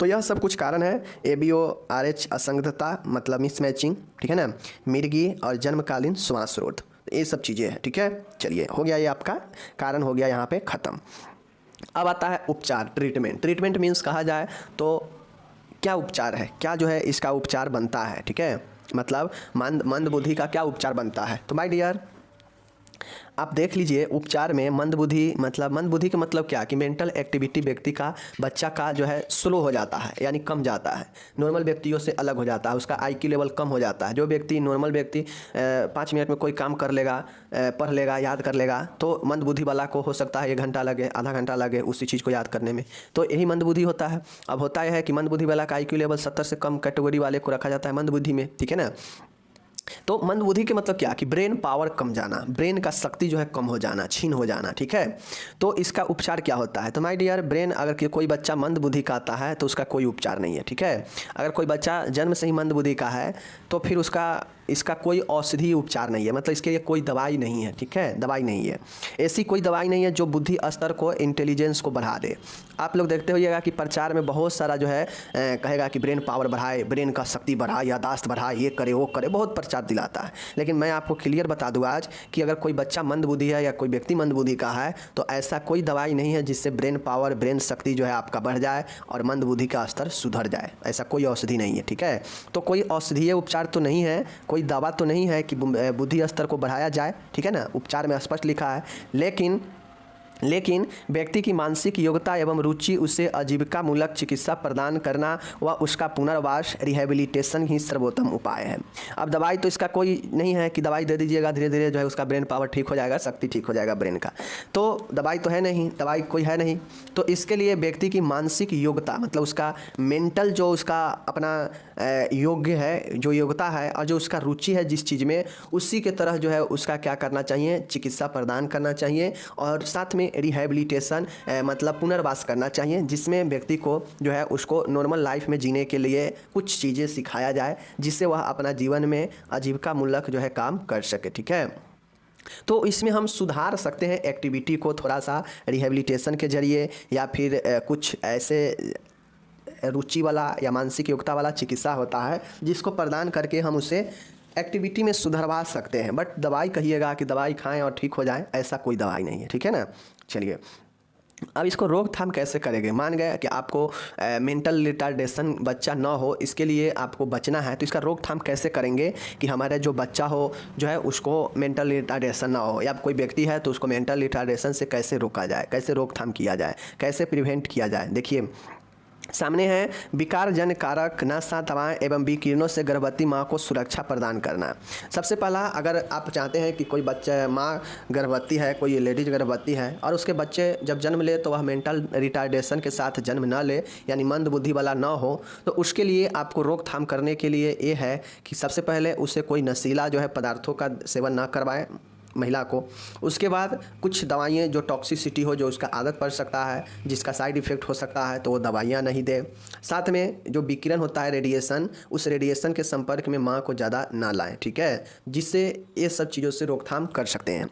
तो यह सब कुछ कारण है, ABO RH असंगतता मतलब मिसमैचिंग, ठीक है ना, मिर्गी और जन्मकालीन श्वास रोध, ये सब चीज़ें हैं, ठीक है। चलिए, हो गया ये आपका कारण हो गया यहाँ पे ख़त्म। अब आता है उपचार, ट्रीटमेंट मीन्स कहा जाए तो क्या उपचार है, क्या जो है इसका उपचार बनता है, ठीक है, मतलब मंदबुद्धि का क्या उपचार बनता है। तो माय डियर आप देख लीजिए, उपचार में मंदबुद्धि का मतलब क्या कि मेंटल एक्टिविटी व्यक्ति का, बच्चा का जो है स्लो हो जाता है यानी कम जाता है, नॉर्मल व्यक्तियों से अलग हो जाता है, उसका IQ लेवल कम हो जाता है। जो व्यक्ति नॉर्मल व्यक्ति 5 मिनट में कोई काम कर लेगा, पढ़ लेगा, याद कर लेगा, तो मंदबुद्धि वाला को हो सकता है 1 घंटा लगे, आधा घंटा लगे उसी चीज़ को याद करने में, तो यही मंदबुद्धि होता है। अब होता यह है कि मंदबुद्धि वाला का IQ लेवल 70 से कम कैटेगरी वाले को रखा जाता है मंदबुद्धि में, ठीक है ना। तो मंदबुद्धि के मतलब क्या कि ब्रेन पावर कम जाना, ब्रेन का शक्ति जो है कम हो जाना, छीन हो जाना, ठीक है। तो इसका उपचार क्या होता है। तो माय डियर, ब्रेन अगर कोई बच्चा मंदबुद्धि का आता है तो उसका कोई उपचार नहीं है, ठीक है। अगर कोई बच्चा जन्म से ही मंदबुद्धि का है तो फिर इसका कोई औषधि उपचार नहीं है, मतलब इसके लिए कोई दवाई नहीं है, ठीक है, दवाई नहीं है, ऐसी कोई दवाई नहीं है जो बुद्धि स्तर को, इंटेलिजेंस को बढ़ा दे। आप लोग देखते होइएगा कि प्रचार में बहुत सारा जो है कहेगा कि ब्रेन पावर बढ़ाए, ब्रेन का शक्ति बढ़ाए, यादाश्त बढ़ाए, ये करे वो करे, बहुत प्रचार दिलाता है। लेकिन मैं आपको क्लियर बता दूँ आज कि अगर कोई बच्चा मंदबुद्धि है या कोई व्यक्ति मंदबुद्धि का है तो ऐसा कोई दवाई नहीं है जिससे ब्रेन पावर, ब्रेन शक्ति जो है आपका बढ़ जाए और मंदबुद्धि का स्तर सुधर जाए, ऐसा कोई औषधि नहीं है, ठीक है। तो कोई औषधीय उपचार तो नहीं है, कोई दावा तो नहीं है कि बुद्धि स्तर को बढ़ाया जाए, ठीक है ना, उपचार में स्पष्ट लिखा है। लेकिन व्यक्ति की मानसिक योग्यता एवं रुचि उसे आजीविका मूलक चिकित्सा प्रदान करना व उसका पुनर्वास, रिहेबिलिटेशन ही सर्वोत्तम उपाय है। अब दवाई तो इसका कोई नहीं है कि दवाई दे दीजिएगा धीरे धीरे जो है उसका ब्रेन पावर ठीक हो जाएगा, शक्ति ठीक हो जाएगा ब्रेन का, तो दवाई तो है नहीं, दवाई कोई है नहीं। तो इसके लिए व्यक्ति की मानसिक योग्यता मतलब उसका मेंटल जो उसका अपना योग्य है, जो योग्यता है और जो उसका रुचि है जिस चीज़ में, उसी के तरह जो है उसका क्या करना चाहिए, चिकित्सा प्रदान करना चाहिए और साथ में रिहेबिलिटेशन मतलब पुनर्वास करना चाहिए, जिसमें व्यक्ति को जो है उसको नॉर्मल लाइफ में जीने के लिए कुछ चीज़ें सिखाया जाए जिससे वह अपना जीवन में आजीविका मूलक जो है काम कर सके, ठीक है। तो इसमें हम सुधार सकते हैं एक्टिविटी को थोड़ा सा रिहेबिलिटेशन के जरिए या फिर कुछ ऐसे रुचि वाला या मानसिक योग्यता वाला चिकित्सा होता है जिसको प्रदान करके हम उसे एक्टिविटी में सुधरवा सकते हैं। बट दवाई कहिएगा कि दवाई खाएं और ठीक हो जाए, ऐसा कोई दवाई नहीं है, ठीक है ना। चलिए अब इसको रोकथाम कैसे करेंगे? मान गए कि आपको मेंटल रिटार्डेशन बच्चा ना हो, इसके लिए आपको बचना है, तो इसका रोकथाम कैसे करेंगे कि हमारा जो बच्चा हो जो है उसको मेंटल रिटार्डेशन ना हो, या कोई व्यक्ति है तो उसको मेंटल रिटार्डेशन से कैसे रोका जाए, कैसे रोकथाम किया जाए, कैसे प्रिवेंट किया जाए? देखिए सामने है विकार जन कारक नशा दवाएं एवं विकिरणों से गर्भवती माँ को सुरक्षा प्रदान करना। सबसे पहला, अगर आप चाहते हैं कि कोई बच्चा माँ गर्भवती है, कोई लेडीज गर्भवती है और उसके बच्चे जब जन्म ले तो वह मेंटल रिटार्डेशन के साथ जन्म न ले, यानी मंद बुद्धि वाला न हो, तो उसके लिए आपको रोकथाम करने के लिए ये है कि सबसे पहले उसे कोई नशीला जो है पदार्थों का सेवन न करवाएं महिला को। उसके बाद कुछ दवाइयाँ जो टॉक्सिसिटी हो, जो उसका आदत पड़ सकता है, जिसका साइड इफ़ेक्ट हो सकता है, तो वो दवाइयाँ नहीं दे। साथ में जो विकिरण होता है रेडिएशन, उस रेडिएशन के संपर्क में माँ को ज़्यादा ना लाएं, ठीक है, जिससे ये सब चीज़ों से रोकथाम कर सकते हैं।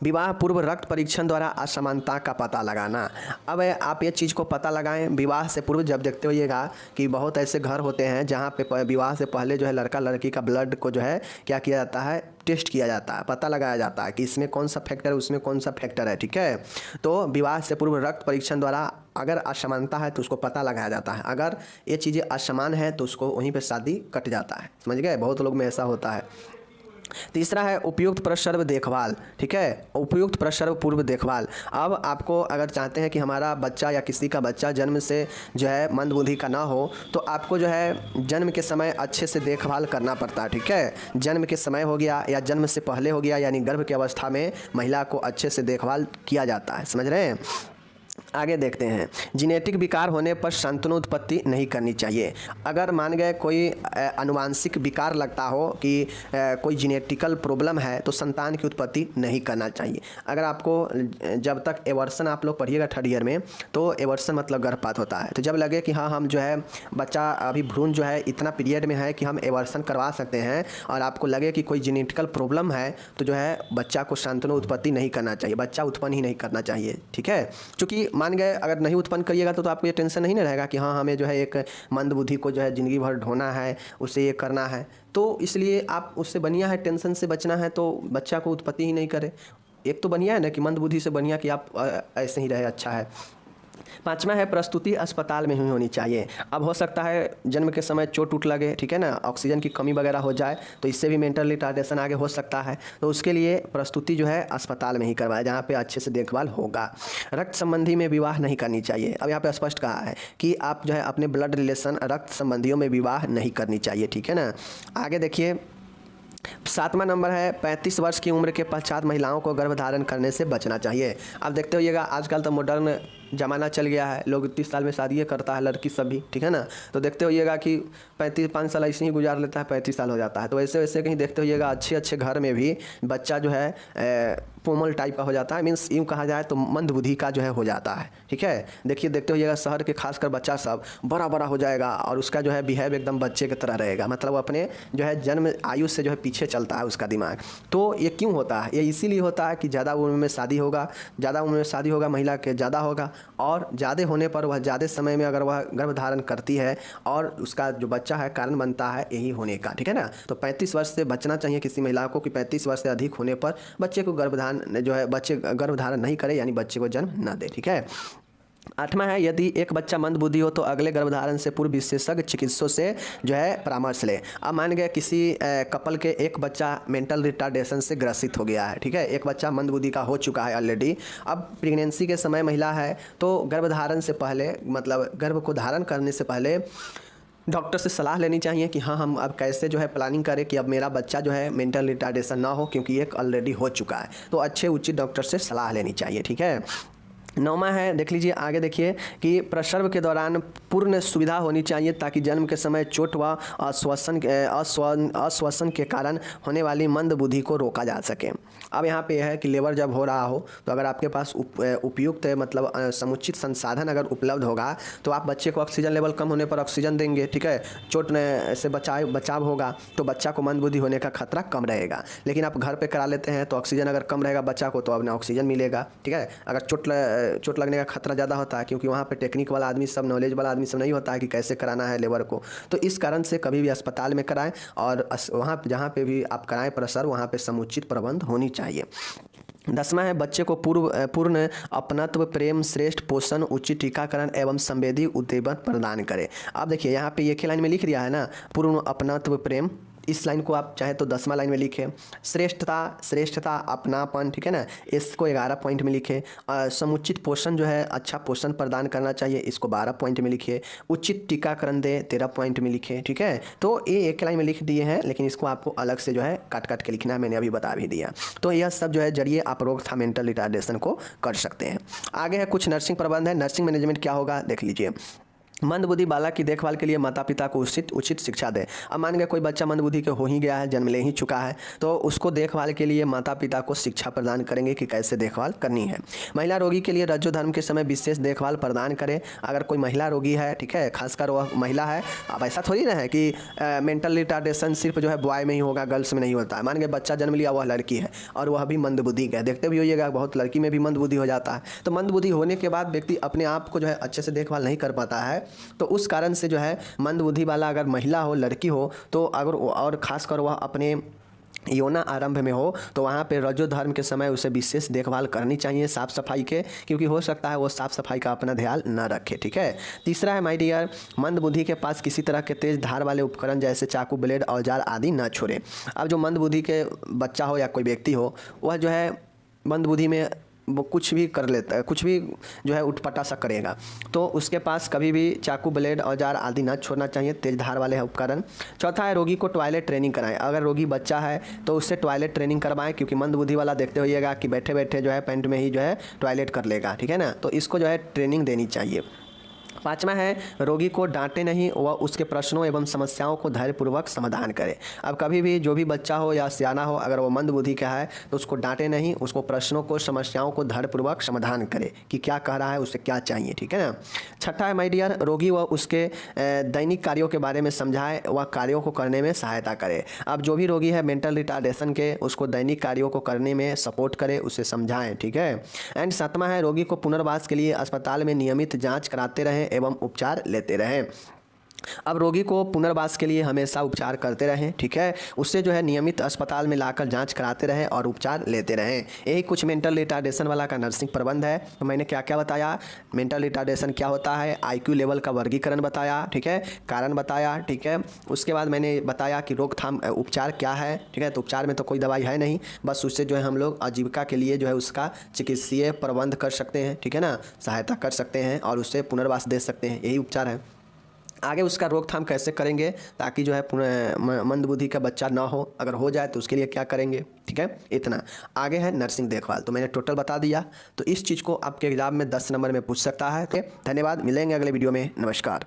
विवाह पूर्व रक्त परीक्षण द्वारा असमानता का पता लगाना। अब आप ये चीज़ को पता लगाएं विवाह से पूर्व। जब देखते होइएगा कि बहुत ऐसे घर होते हैं जहाँ पे विवाह से पहले जो है लड़का लड़की का ब्लड को जो है क्या किया जाता है, टेस्ट किया जाता है, पता लगाया जाता है कि इसमें कौन सा फैक्टर है, उसमें कौन सा फैक्टर है, ठीक है। तो विवाह से पूर्व रक्त परीक्षण द्वारा अगर असमानता है तो उसको पता लगाया जाता है। अगर ये चीज़ें असमान है तो उसको वहीं पर शादी कट जाता है, समझ गए। बहुत लोग में ऐसा होता है। तीसरा है उपयुक्त प्रसव देखभाल, ठीक है, उपयुक्त प्रसव पूर्व देखभाल। अब आपको अगर चाहते हैं कि हमारा बच्चा या किसी का बच्चा जन्म से जो है मंदबुद्धि का ना हो, तो आपको जो है जन्म के समय अच्छे से देखभाल करना पड़ता है, ठीक है। जन्म के समय हो गया या जन्म से पहले हो गया, यानी गर्भ की अवस्था में महिला को अच्छे से देखभाल किया जाता है, समझ रहे हैं। आगे देखते हैं, जेनेटिक विकार होने पर संतान उत्पत्ति नहीं करनी चाहिए। अगर मान गए कोई अनुवांशिक विकार लगता हो कि कोई जेनेटिकल प्रॉब्लम है, तो संतान की उत्पत्ति नहीं करना चाहिए। अगर आपको जब तक एवर्सन आप लोग पढ़िएगा थर्ड ईयर में, तो एवर्सन मतलब गर्भपात होता है। तो जब लगे कि हाँ हम जो है बच्चा अभी भ्रूण जो है इतना पीरियड में है कि हम एवर्सन करवा सकते हैं, और आपको लगे कि कोई जेनेटिकल प्रॉब्लम है, तो जो है बच्चा को संतान उत्पत्ति नहीं करना चाहिए, बच्चा उत्पन्न ही नहीं करना चाहिए, ठीक है। क्योंकि मान गए अगर नहीं उत्पन्न करिएगा तो आपको ये टेंशन नहीं ना रहेगा कि हाँ हमें जो है एक मंदबुद्धि को जो है ज़िंदगी भर ढोना है, उसे ये करना है। तो इसलिए आप उससे बढ़िया है, टेंशन से बचना है तो बच्चा को उत्पत्ति ही नहीं करे। एक तो बढ़िया है ना कि मंदबुद्धि से बढ़िया कि आप ऐसे ही रहे, अच्छा है। पांचवा है प्रस्तुति अस्पताल में ही होनी चाहिए। अब हो सकता है जन्म के समय चोट उठ लगे, ठीक है ना, ऑक्सीजन की कमी वगैरह हो जाए, तो इससे भी मेंटल रिटार्डेशन आगे हो सकता है। तो उसके लिए प्रस्तुति जो है अस्पताल में ही करवाए, जहाँ पे अच्छे से देखभाल होगा। रक्त संबंधी में विवाह नहीं करनी चाहिए। अब यहाँ पे स्पष्ट कहा है कि आप जो है अपने ब्लड रिलेशन रक्त संबंधियों में विवाह नहीं करनी चाहिए, ठीक है ना। आगे देखिए, 7वां नंबर है 35 वर्ष की उम्र के पश्चात महिलाओं को गर्भधारण करने से बचना चाहिए। अब देखते होइएगा आजकल तो मॉडर्न ज़माना चल गया है, लोग 30 साल में शादी करता है लड़की सब भी, ठीक है ना। तो देखते होइएगा कि 5 साल ऐसे ही गुजार लेता है, 35 साल हो जाता है। तो वैसे वैसे कहीं देखते होइएगा अच्छे अच्छे घर में भी बच्चा जो है पोमल टाइप का हो जाता है, मीन्स यूँ कहा जाए तो मंदबुद्धि का जो है हो जाता है, ठीक है। देखिए देखते होइएगा शहर के खासकर बच्चा सब बड़ा बड़ा हो जाएगा और उसका जो है बिहेव एकदम बच्चे की तरह रहेगा, मतलब अपने जो है जन्म आयु से जो है पीछे चलता है उसका दिमाग। तो ये क्यों होता है? ये इसीलिए होता है कि ज़्यादा उम्र में शादी होगा, ज़्यादा उम्र में शादी होगा, महिला के ज़्यादा होगा, और ज़्यादा होने पर वह ज़्यादा समय में अगर वह गर्भधारण करती है और उसका जो बच्चा है कारण बनता है यही होने का, ठीक है ना। तो 35 वर्ष से बचना चाहिए किसी महिला को कि 35 वर्ष से अधिक होने पर बच्चे को गर्भधारण जो है बच्चे गर्भधारण नहीं करे, यानी बच्चे को जन्म न दे, ठीक है। 8वां है, यदि एक बच्चा मंदबुद्धि हो तो अगले गर्भधारण से पूर्व विशेषज्ञ चिकित्सकों से जो है परामर्श ले। अब मान गए किसी कपल के एक बच्चा मेंटल रिटार्डेशन से ग्रसित हो गया है, ठीक है, एक बच्चा मंदबुद्धि का हो चुका है ऑलरेडी। अब प्रेगनेंसी के समय महिला है तो गर्भधारण से पहले, मतलब गर्भ को धारण करने से पहले डॉक्टर से सलाह लेनी चाहिए कि हाँ हम अब कैसे जो है प्लानिंग करें कि अब मेरा बच्चा जो है मेंटल रिटार्डेशन ना हो, क्योंकि एक ऑलरेडी हो चुका है। तो अच्छे उचित डॉक्टर से सलाह लेनी चाहिए, ठीक है। 9वां है, देख लीजिए आगे देखिए कि प्रसव के दौरान पूर्ण सुविधा होनी चाहिए ताकि जन्म के समय चोट व अस्वसन के कारण होने वाली मंदबुद्धि को रोका जा सके। अब यहाँ पे है कि लेबर जब हो रहा हो तो अगर आपके पास उपयुक्त मतलब समुचित संसाधन अगर उपलब्ध होगा तो आप बच्चे को ऑक्सीजन लेवल कम होने पर ऑक्सीजन देंगे, ठीक है, चोट से बचाव होगा तो बच्चा को मंदबुद्धि होने का खतरा कम रहेगा। लेकिन आप घर पर करा लेते हैं तो ऑक्सीजन अगर कम रहेगा बच्चा को तो अब ना ऑक्सीजन मिलेगा, ठीक है। अगर चोट लगने का खतरा ज़्यादा होता है क्योंकि वहाँ पे टेक्निक वाला आदमी सब, नॉलेज वाला आदमी सब नहीं होता है कि कैसे कराना है लेबर को। तो इस कारण से कभी भी अस्पताल में कराएं और वहाँ जहाँ पे भी आप कराएं प्रसव वहाँ पे समुचित प्रबंध होनी चाहिए। 10वां है बच्चे को पूर्ण अपनत्व, प्रेम, श्रेष्ठ पोषण, उचित टीकाकरण एवं संवेदी उद्दीपन प्रदान करे। अब देखिए यहाँ पे एक ही लाइन में लिख दिया है ना, पूर्ण अपनत्व प्रेम, इस लाइन को आप चाहे तो 10वां लाइन में लिखे। श्रेष्ठता अपनापन, ठीक है ना, इसको 11 पॉइंट में लिखे। समुचित पोषण जो है, अच्छा पोषण प्रदान करना चाहिए, इसको 12 पॉइंट में लिखिए। उचित टीकाकरण दे, 13 पॉइंट में लिखे, ठीक है। तो ये एक लाइन में लिख दिए हैं, लेकिन इसको आपको अलग से जो है काट के लिखना है, मैंने अभी बता भी दिया। तो यह सब जो है जरिए आप रोकथाम मेंटल रिटार्डेशन को कर सकते हैं। आगे है कुछ नर्सिंग प्रबंध है। नर्सिंग मैनेजमेंट क्या होगा देख लीजिए। मंदबुद्धि बालक की देखभाल के लिए माता पिता को उचित शिक्षा दें। अब मान गया कोई बच्चा मंदबुद्धि के हो ही गया है, जन्म ले ही चुका है, तो उसको देखभाल के लिए माता पिता को शिक्षा प्रदान करेंगे कि कैसे देखभाल करनी है। महिला रोगी के लिए रज्जो धर्म के समय विशेष देखभाल प्रदान करें। अगर कोई महिला रोगी है, ठीक है, खासकर वह महिला है, अब ऐसा थोड़ी ना है कि मेंटल रिटार्डेशन सिर्फ जो है बॉय में ही होगा, गर्ल्स में नहीं होता है। मान गया बच्चा जन्म लिया, वह लड़की है और वह भी मंदबुद्धि का है, देखते भी होइएगा बहुत लड़की में भी मंदबुद्धि हो जाता है। तो मंदबुद्धि होने के बाद व्यक्ति अपने आप को जो है अच्छे से देखभाल नहीं कर पाता है, तो उस कारण से जो है मंदबुद्धि वाला अगर महिला हो, लड़की हो, तो अगर और खासकर वह अपने यौना आरंभ में हो, तो वहाँ पे रजो धर्म के समय उसे विशेष देखभाल करनी चाहिए साफ़ सफाई के, क्योंकि हो सकता है वो साफ़ सफाई का अपना ध्यान न रखे, ठीक है। तीसरा है माय डियर, मंदबुद्धि के पास किसी तरह के तेज धार वाले उपकरण जैसे चाकू, ब्लेड, औजार आदि न छोड़े। अब जो मंदबुद्धि के बच्चा हो या कोई व्यक्ति हो, वह जो है मंदबुद्धि में वो कुछ भी कर लेता है, कुछ भी जो है उटपटा सा करेगा, तो उसके पास कभी भी चाकू, ब्लेड, औजार आदि न छोड़ना चाहिए, तेज धार वाले उपकरण। चौथा है रोगी को टॉयलेट ट्रेनिंग कराएं। अगर रोगी बच्चा है तो उससे टॉयलेट ट्रेनिंग करवाएं, क्योंकि मंदबुद्धि वाला देखते होइएगा कि बैठे बैठे जो है पैंट में ही जो है टॉयलेट कर लेगा, ठीक है ना, तो इसको जो है ट्रेनिंग देनी चाहिए। पाँचवा है रोगी को डांटे नहीं, वह उसके प्रश्नों एवं समस्याओं को धैर्यपूर्वक समाधान करे। अब कभी भी जो भी बच्चा हो या सियाना हो, अगर वो मंदबुद्धि का है तो उसको डांटे नहीं, उसको प्रश्नों को, समस्याओं को धैर्यपूर्वक समाधान करे कि क्या कह रहा है, उसे क्या चाहिए, ठीक है ना। छठा है माय डियर, रोगी व उसके दैनिक कार्यों के बारे में समझाए, वह कार्यों को करने में सहायता करे। अब जो भी रोगी है मेंटल रिटार्डेशन के, उसको दैनिक कार्यों को करने में सपोर्ट करे, उसे समझाएं, ठीक है। एंड सातवां है रोगी को पुनर्वास के लिए अस्पताल में नियमित जाँच कराते रहें एवं उपचार लेते रहें। अब रोगी को पुनर्वास के लिए हमेशा उपचार करते रहें, ठीक है, उससे जो है नियमित अस्पताल में लाकर जांच कराते रहें और उपचार लेते रहें। यही कुछ मेंटल रिटार्डेशन वाला का नर्सिंग प्रबंध है। तो मैंने क्या क्या बताया, मेंटल रिटार्डेशन क्या होता है, IQ लेवल का वर्गीकरण बताया, ठीक है, कारण बताया, ठीक है। उसके बाद मैंने बताया कि रोकथाम उपचार क्या है, ठीक है। तो उपचार में तो कोई दवाई है नहीं, बस उससे जो है हम लोग आजीविका के लिए जो है उसका चिकित्सीय प्रबंध कर सकते हैं, ठीक है ना, सहायता कर सकते हैं और उससे पुनर्वास दे सकते हैं, यही उपचार है। आगे उसका रोकथाम कैसे करेंगे ताकि जो है मंदबुद्धि का बच्चा ना हो, अगर हो जाए तो उसके लिए क्या करेंगे, ठीक है, इतना। आगे है नर्सिंग देखभाल, तो मैंने टोटल बता दिया। तो इस चीज़ को आपके एग्जाम में 10 नंबर में पूछ सकता है। धन्यवाद, मिलेंगे अगले वीडियो में, नमस्कार।